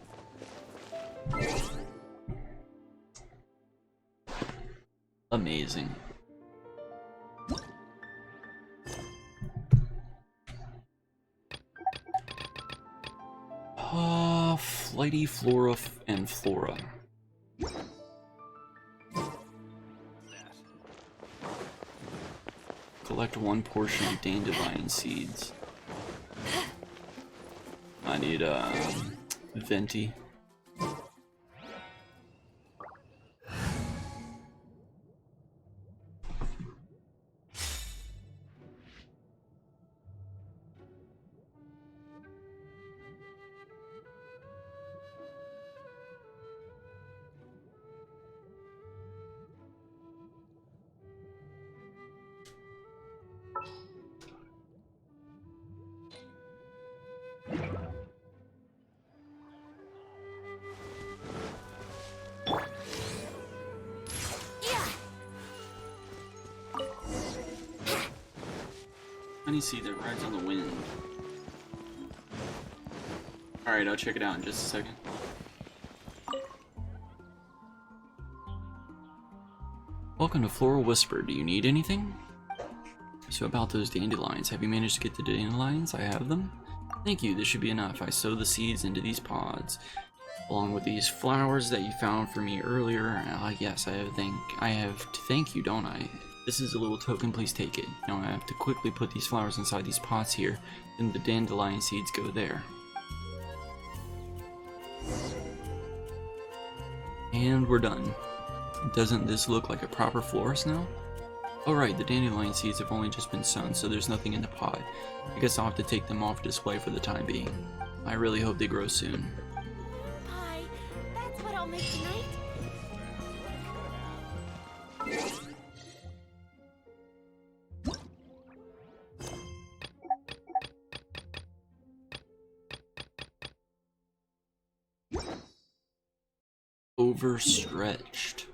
Amazing. Flighty Flora and Flora. Collect 1 portion of dandelion seeds. I need venti. Honey seed that rides on the wind. Alright, I'll check it out in just a second. Welcome to Floral Whisper. Do you need anything? So about those dandelions, have you managed to get the dandelions? I have them. Thank you, this should be enough. I sow the seeds into these pods, along with these flowers that you found for me earlier. Yes, I have to thank you, don't I? This is a little token, please take it. Now I have to quickly put these flowers inside these pots here, then the dandelion seeds go there. And we're done. Doesn't this look like a proper florist now? Oh right, the dandelion seeds have only just been sown, so there's nothing in the pot. I guess I'll have to take them off display for the time being. I really hope they grow soon. Pie, that's what I'll make tonight. Overstretched.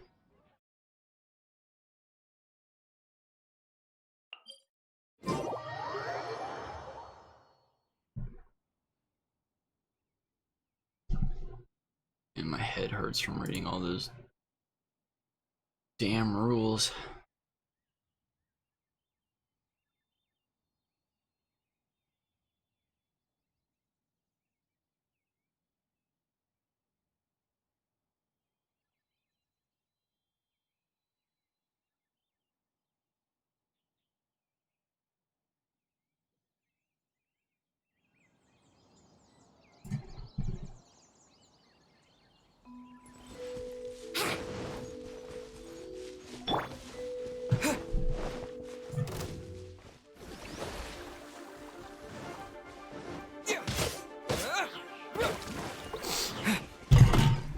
And my head hurts from reading all those damn rules.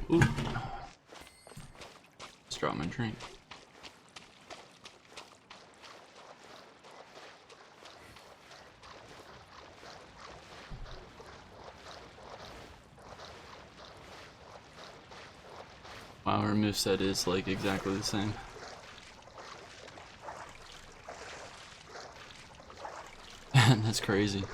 Ooh. Just dropped my drink. Wow, her moveset is like exactly the same. That's crazy.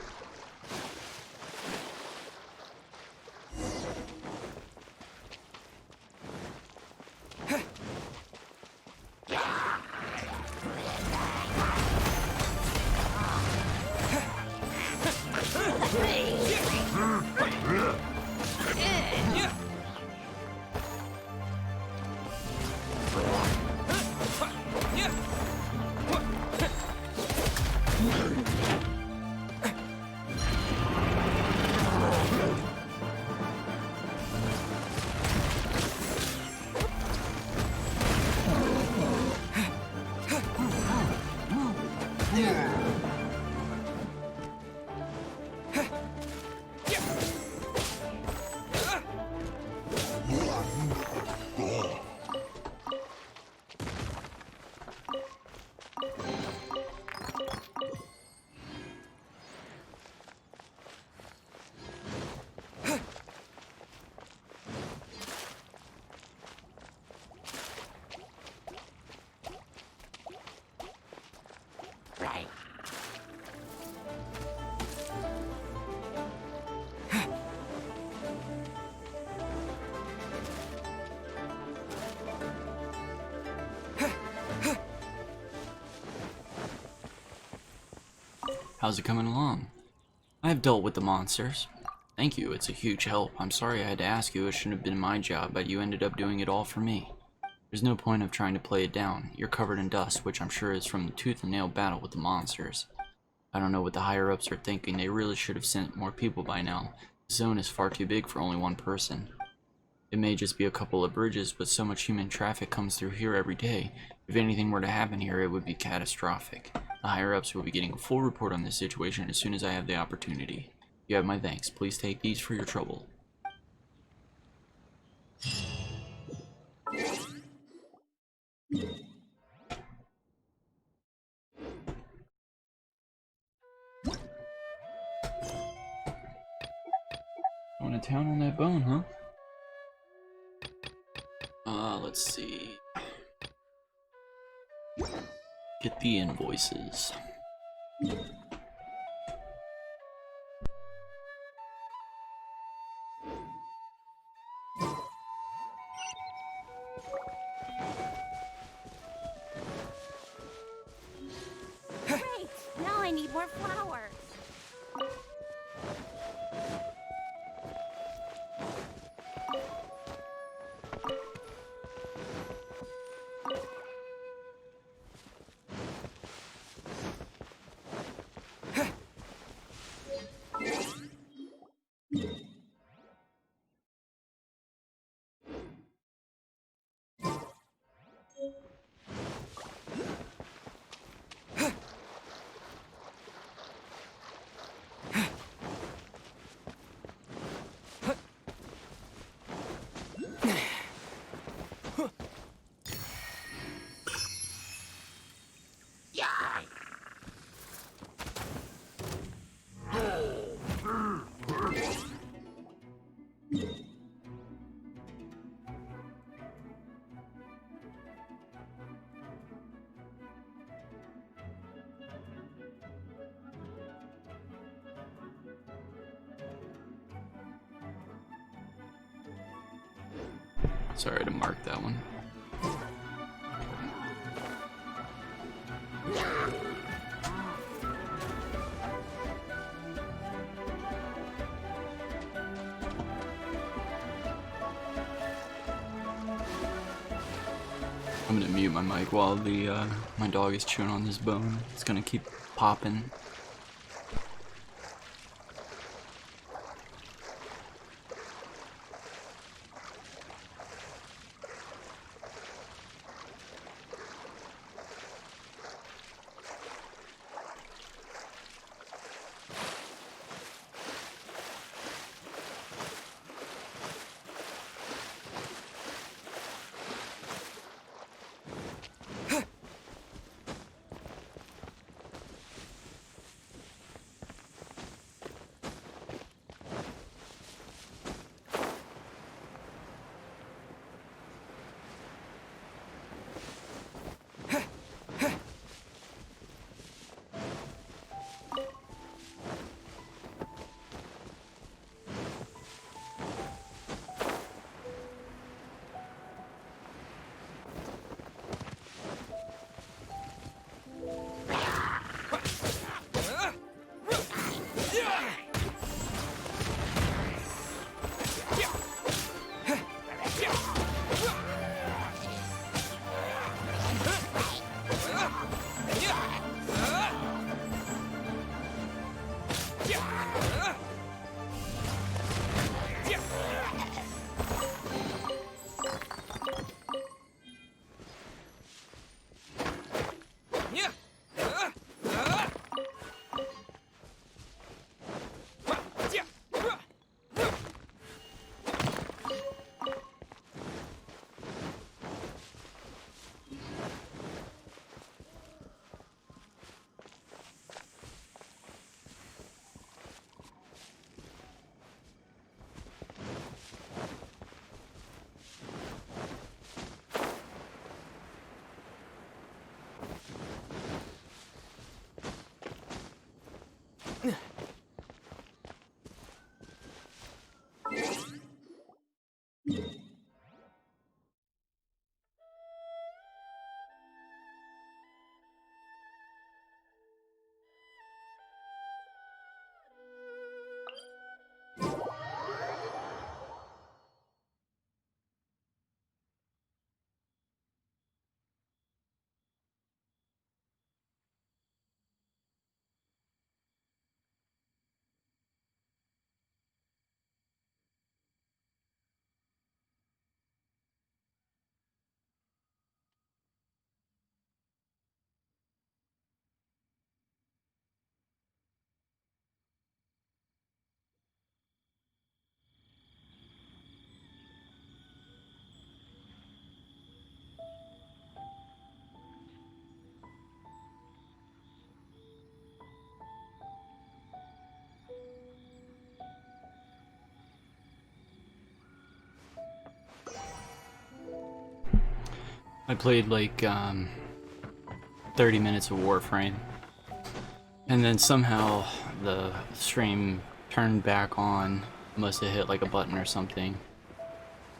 How's it coming along? I've dealt with the monsters. Thank you, it's a huge help. I'm sorry I had to ask you, it shouldn't have been my job, but you ended up doing it all for me. There's no point of trying to play it down. You're covered in dust, which I'm sure is from the tooth and nail battle with the monsters. I don't know what the higher-ups are thinking. They really should have sent more people by now. The zone is far too big for only one person. It may just be a couple of bridges, but so much human traffic comes through here every day. If anything were to happen here, it would be catastrophic. The higher-ups will be getting a full report on this situation as soon as I have the opportunity. You have my thanks. Please take these for your trouble. Going to town on that bone, huh? Let's see. Get the invoices. Great! Now I need more flowers. Sorry to mark that one. I'm gonna mute my mic while the my dog is chewing on this bone. It's gonna keep popping. I played like 30 minutes of Warframe, and then somehow the stream turned back on. Must have hit like a button or something,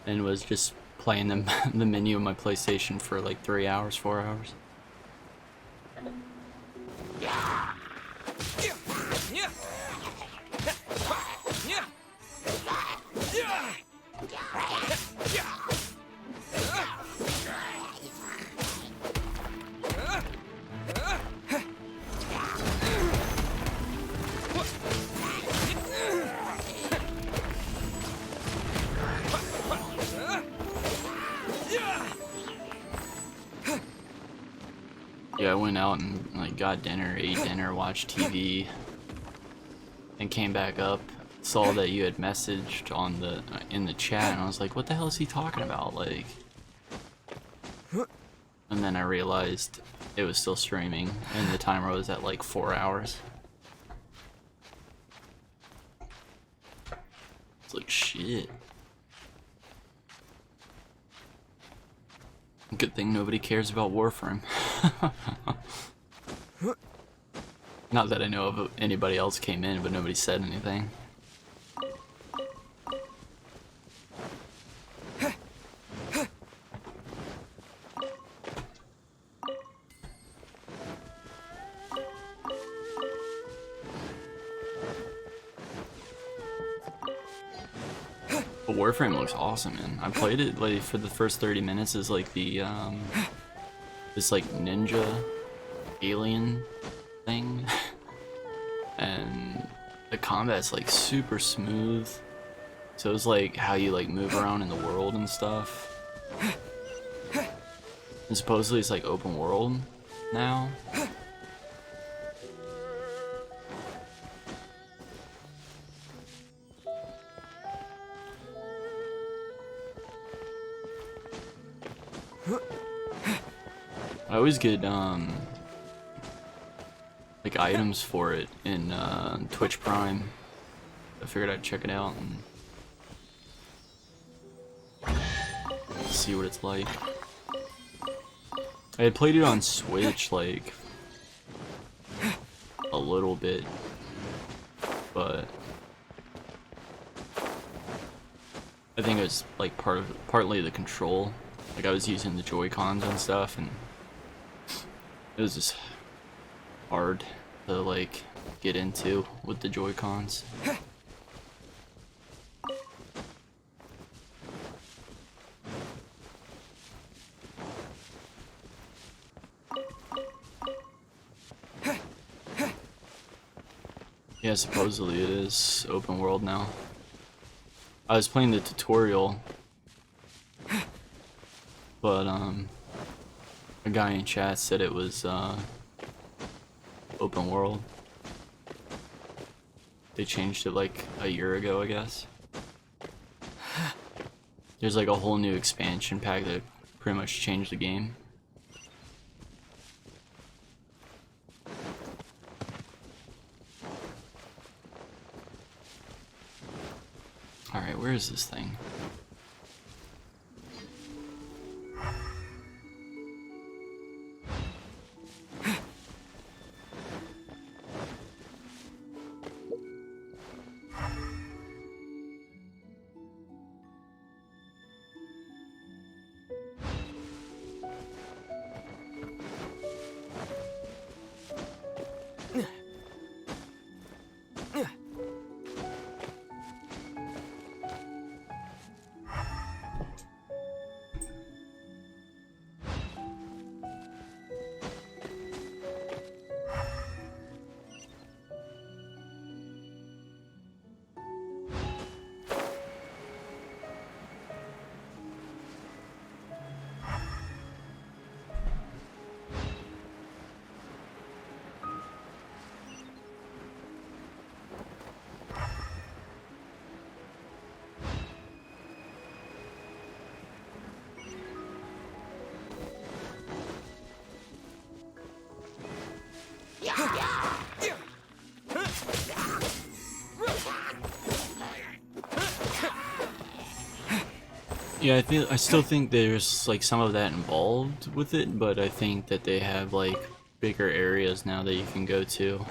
and was just playing the menu of my PlayStation for like 3 hours, 4 hours. Yeah, I went out and like got dinner, ate dinner, watched TV, and came back up. Saw that you had messaged on the in the chat, and I was like, "What the hell is he talking about?" Like, and then I realized it was still streaming, and the timer was at like 4 hours. It's like shit. Good thing nobody cares about Warframe. Not that I know of anybody else came in, but nobody said anything. But Warframe looks awesome, man. I played it like for the first 30 minutes as like the this like ninja alien thing, and the combat's like super smooth. So it was like how you like move around in the world and stuff. And supposedly it's like open world now. I always get like items for it in Twitch Prime. I figured I'd check it out and see what it's like. I had played it on Switch like a little bit, but I think it was like partly the control. Like I was using the Joy-Cons and stuff, and it was just hard to like get into with the Joy-Cons. Yeah, supposedly it is open world now. I was playing the tutorial, but a guy in chat said it was open world. They changed it like a year ago, I guess. There's like a whole new expansion pack that pretty much changed the game. Alright, where is this thing? Yeah, I still think there's like some of that involved with it, but I think that they have like bigger areas now that you can go to.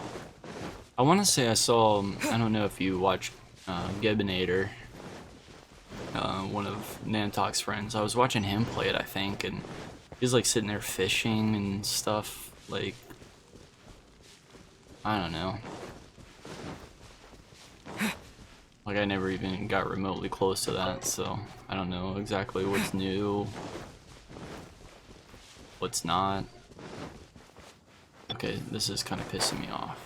I want to say I saw, I don't know if you watched Gebinator, one of Nantalk's friends. I was watching him play it, I think, and he's like sitting there fishing and stuff. Like, I don't know. Like, I never even got remotely close to that, so I don't know exactly what's new, what's not. Okay, this is kind of pissing me off.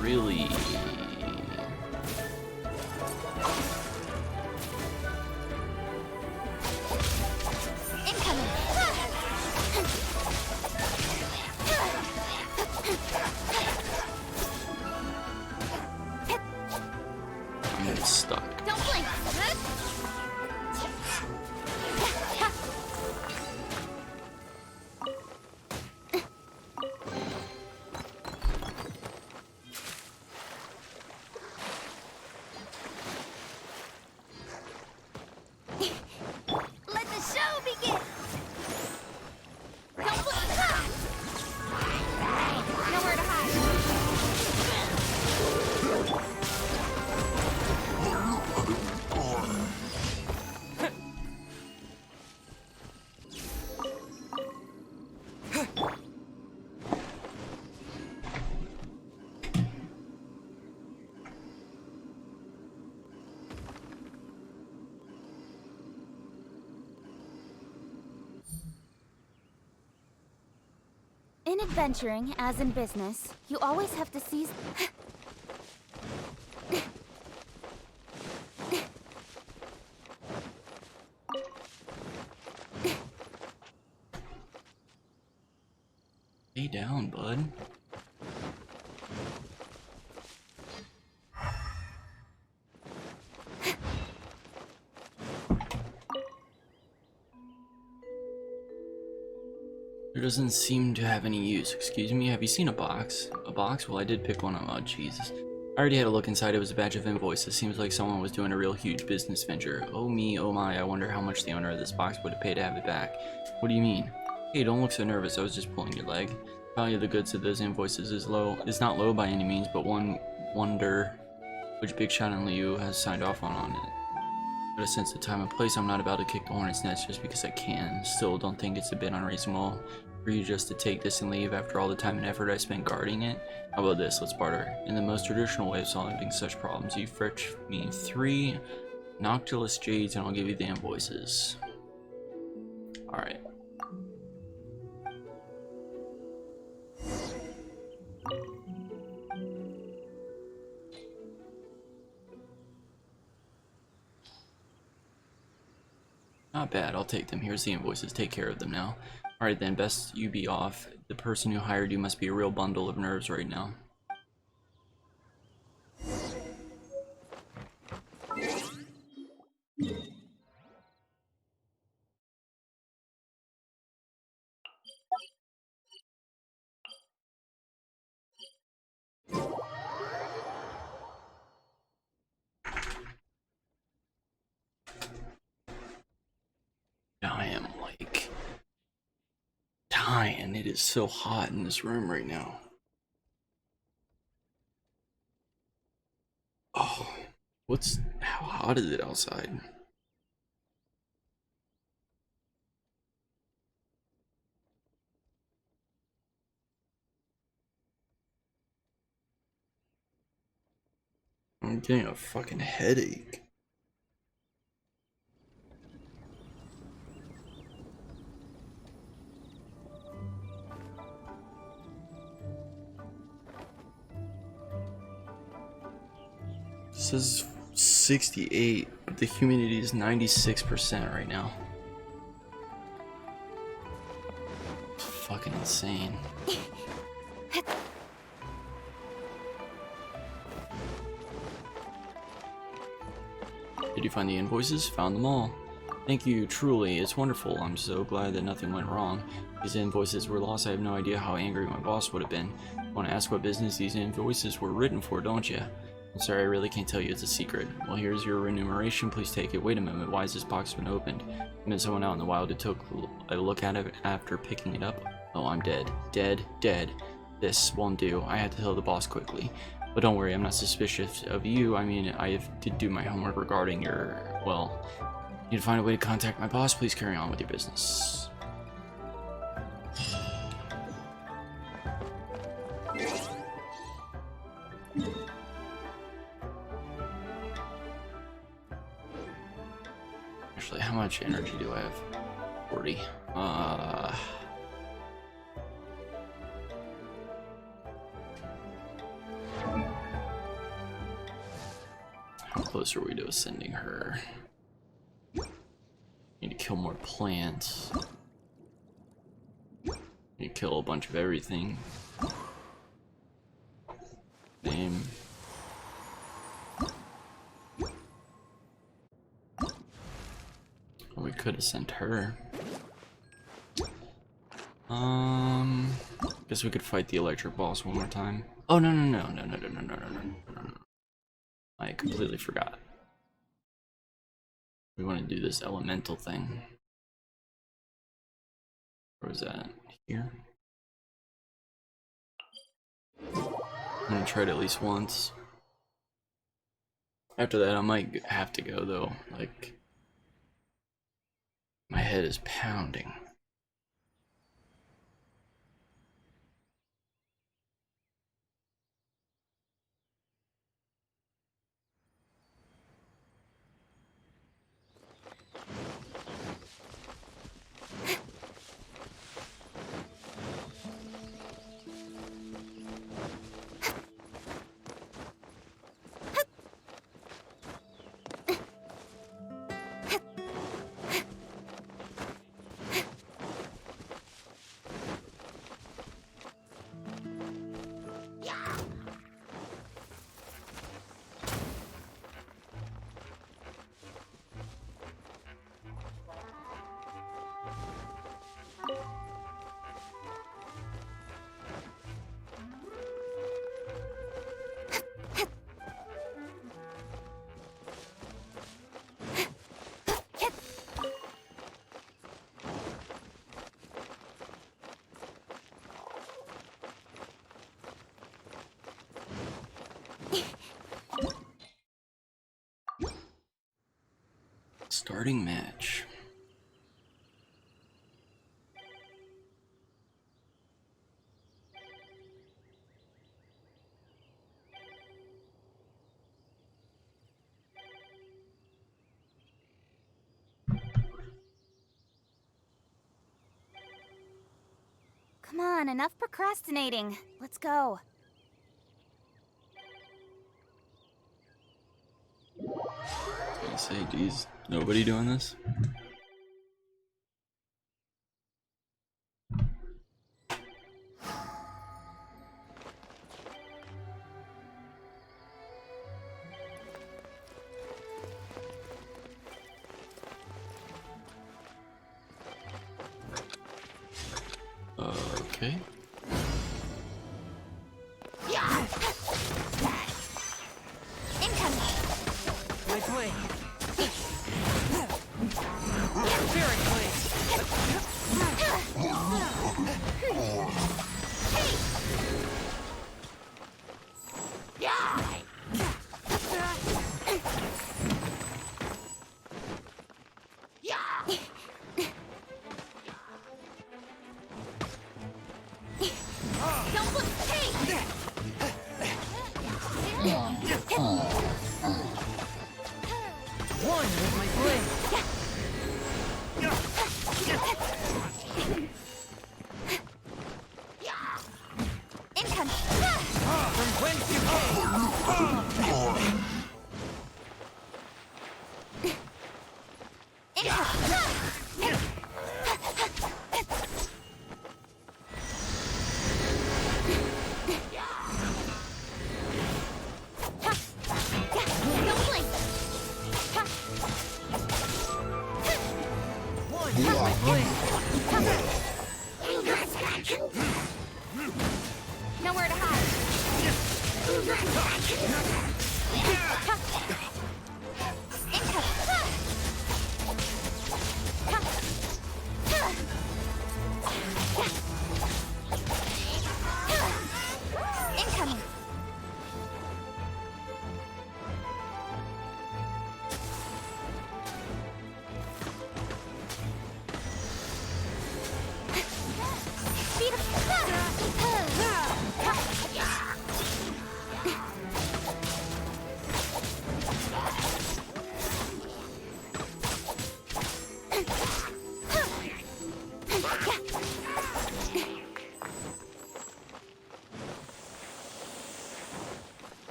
Really? Really? I'm stuck. Don't blink. Let the show begin. Don't blink. Nowhere to hide. In adventuring, as in business, you always have to seize... Stay down, bud. There doesn't seem to have any use. Excuse me, have you seen a box? A box? Well, I did pick one up. Oh, Jesus. I already had a look inside. It was a batch of invoices. Seems like someone was doing a real huge business venture. Oh me, oh my, I wonder how much the owner of this box would have paid to have it back. What do you mean? Hey, don't look so nervous. I was just pulling your leg. Value of the goods of those invoices is not low by any means, but one wonder which big shot in Liu has signed off on it. But a sense of time and place, I'm not about to kick the hornet's nest just because I can. Still, don't think it's a bit unreasonable for you just to take this and leave after all the time and effort I spent guarding it. How about this? Let's barter. In the most traditional way of solving such problems, you fetch me 3 Noctilus Jades and I'll give you the invoices. Alright. Not bad, I'll take them. Here's the invoices. Take care of them now. Alright then, best you be off. The person who hired you must be a real bundle of nerves right now. I am like dying. It is so hot in this room right now. Oh, how hot is it outside? I'm getting a fucking headache. This is 68, but the humidity is 96% right now. Fucking insane. Did you find the invoices? Found them all. Thank you, truly. It's wonderful. I'm so glad that nothing went wrong. These invoices were lost. I have no idea how angry my boss would have been. Want to ask what business these invoices were written for, don't you? I'm sorry, I really can't tell you. It's a secret. Well, here's your remuneration. Please take it. Wait a moment. Why has this box been opened? I met someone out in the wild who took a look at it after picking it up. Oh, I'm dead. Dead. Dead. This won't do. I had to tell the boss quickly. But don't worry, I'm not suspicious of you. I mean, I did do my homework regarding your... Well, you need to find a way to contact my boss. Please carry on with your business. Actually, how much energy do I have? 40. How close are we to ascending her? Need to kill more plants. Need to kill a bunch of everything. Name. We could have sent her. Guess we could fight the electric boss one more time. Oh no. I completely forgot. We want to do this elemental thing. Where was that? Here? I'm gonna try it at least once. After that, I might have to go though. Like, my head is pounding. Starting match. Come on, enough procrastinating. Let's go. I say, geez, nobody doing this? Okay. Incoming.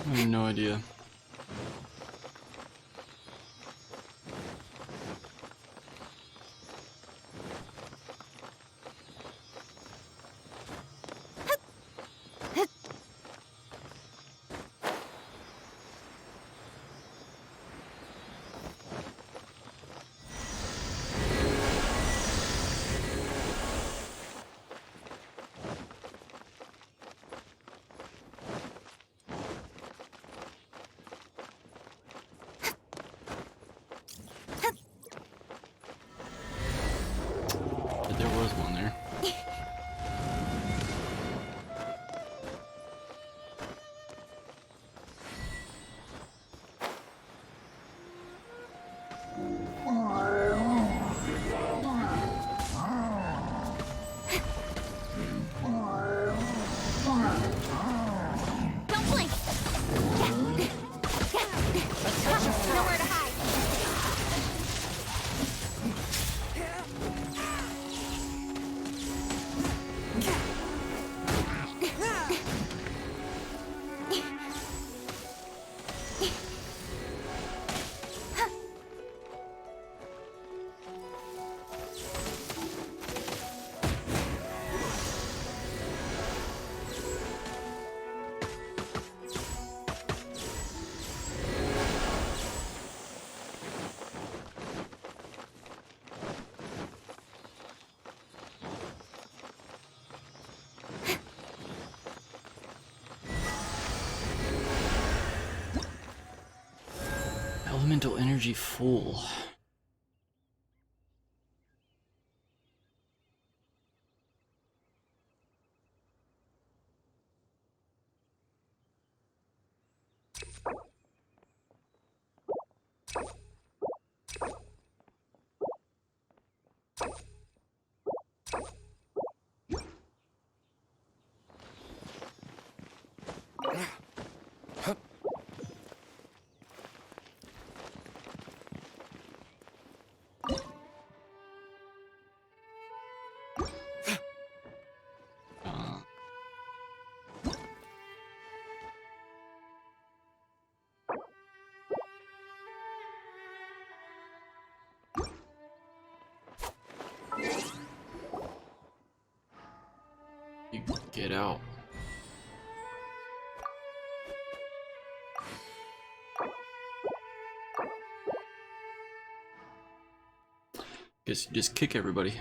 I have no idea. But there was one there. Don't blink. Nowhere to hide. Elemental energy full. You get out. Guess you just kick everybody.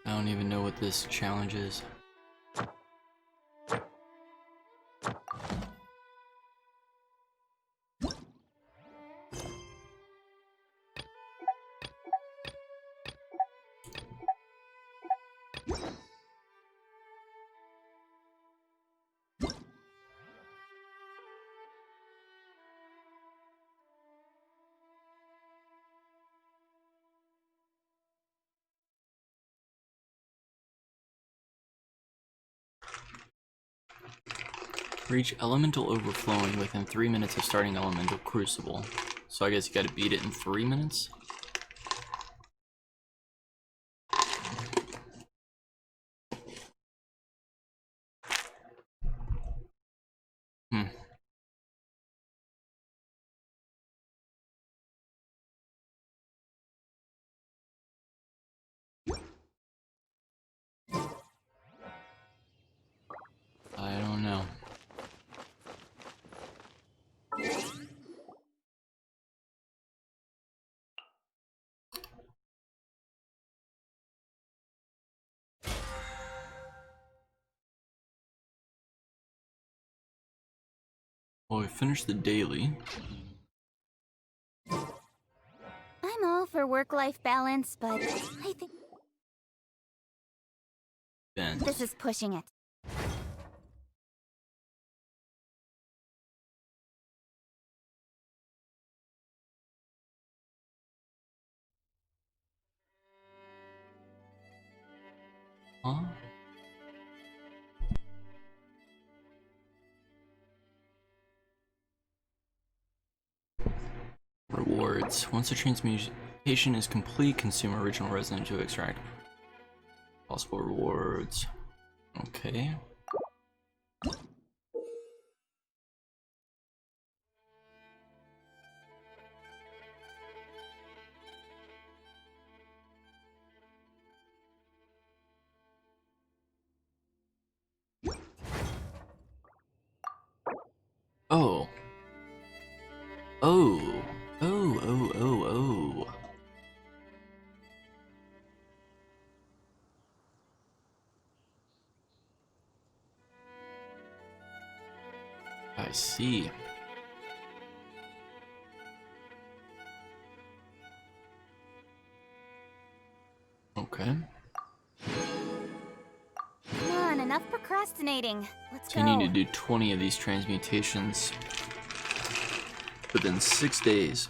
I don't even know what this challenge is. Reach elemental overflowing within 3 minutes of starting elemental crucible. So I guess you gotta beat it in 3 minutes? Hmm. I don't know. Well, we finished the daily. I'm all for work-life balance, but I think Then. this is pushing it. Huh? Rewards. Once the transmutation is complete, consume original resin to extract possible rewards. Okay. Oh. Oh. Oh. I see. Okay. Come on, enough procrastinating. Let's So go. you need to do 20 of these transmutations within 6 days.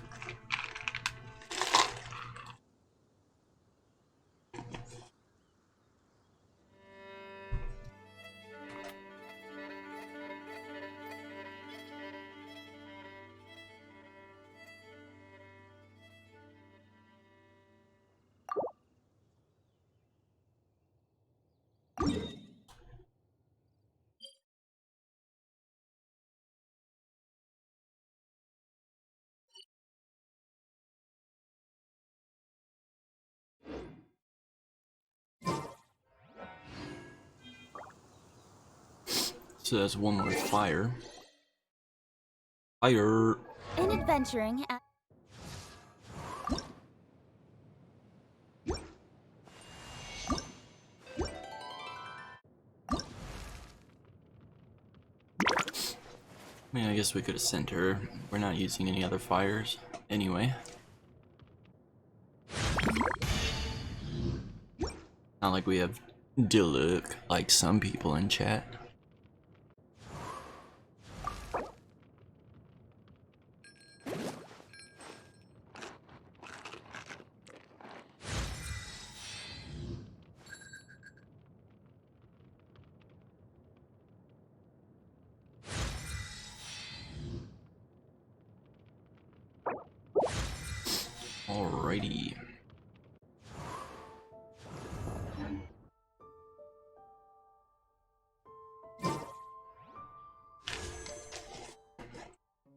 So that's one more fire. Fire. In adventuring, I mean, I guess we could have sent her. We're not using any other fires anyway. Not like we have Diluc like some people in chat. Alrighty.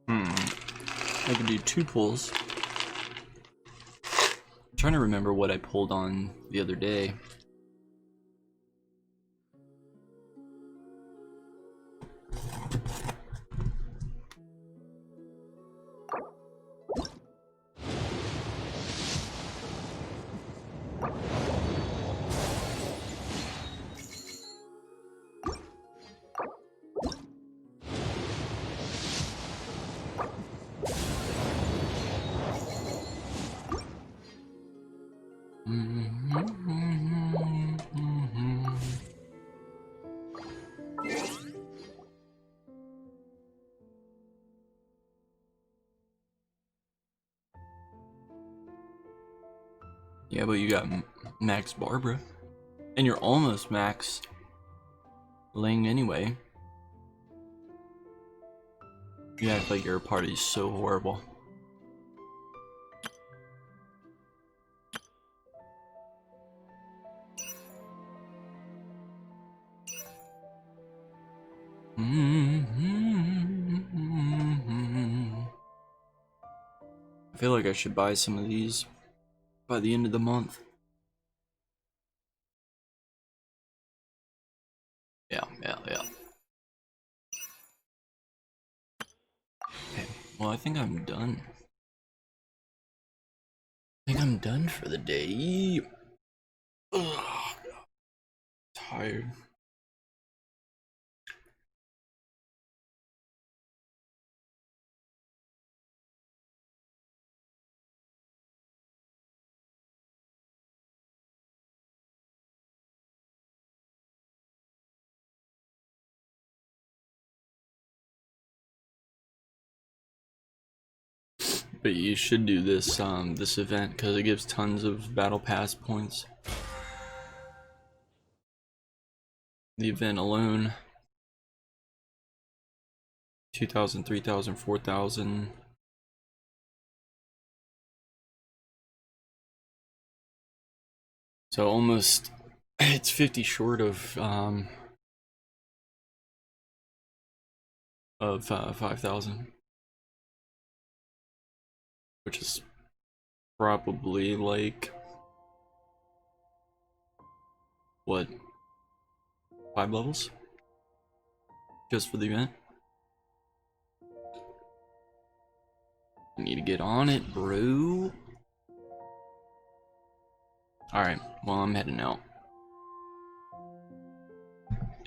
I can do 2 pulls. I'm trying to remember what I pulled on the other day. Yeah, but you got Max Barbara. And you're almost Max Ling anyway. You act like your party's so horrible. I feel like I should buy some of these by the end of the month. Yeah. Okay, well, I think I'm done. I think I'm done for the day. Ugh. Tired. But you should do this this event because it gives tons of battle pass points. The event alone, 2,000, 3,000, 4,000. So almost, it's 50 short of 5,000, which is probably like what, 5 levels just for the event. You need to get on it, bro. Alright, well, I'm heading out.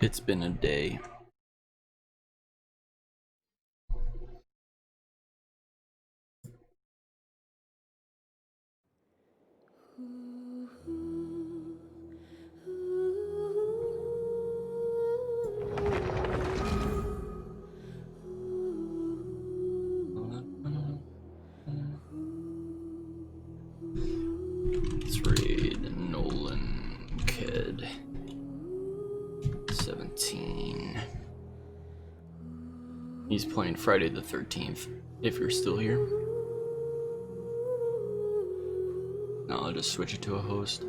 It's been a day. Let's raid Nolan Ked 17. He's playing Friday the 13th, if you're still here. No, I'll just switch it to a host.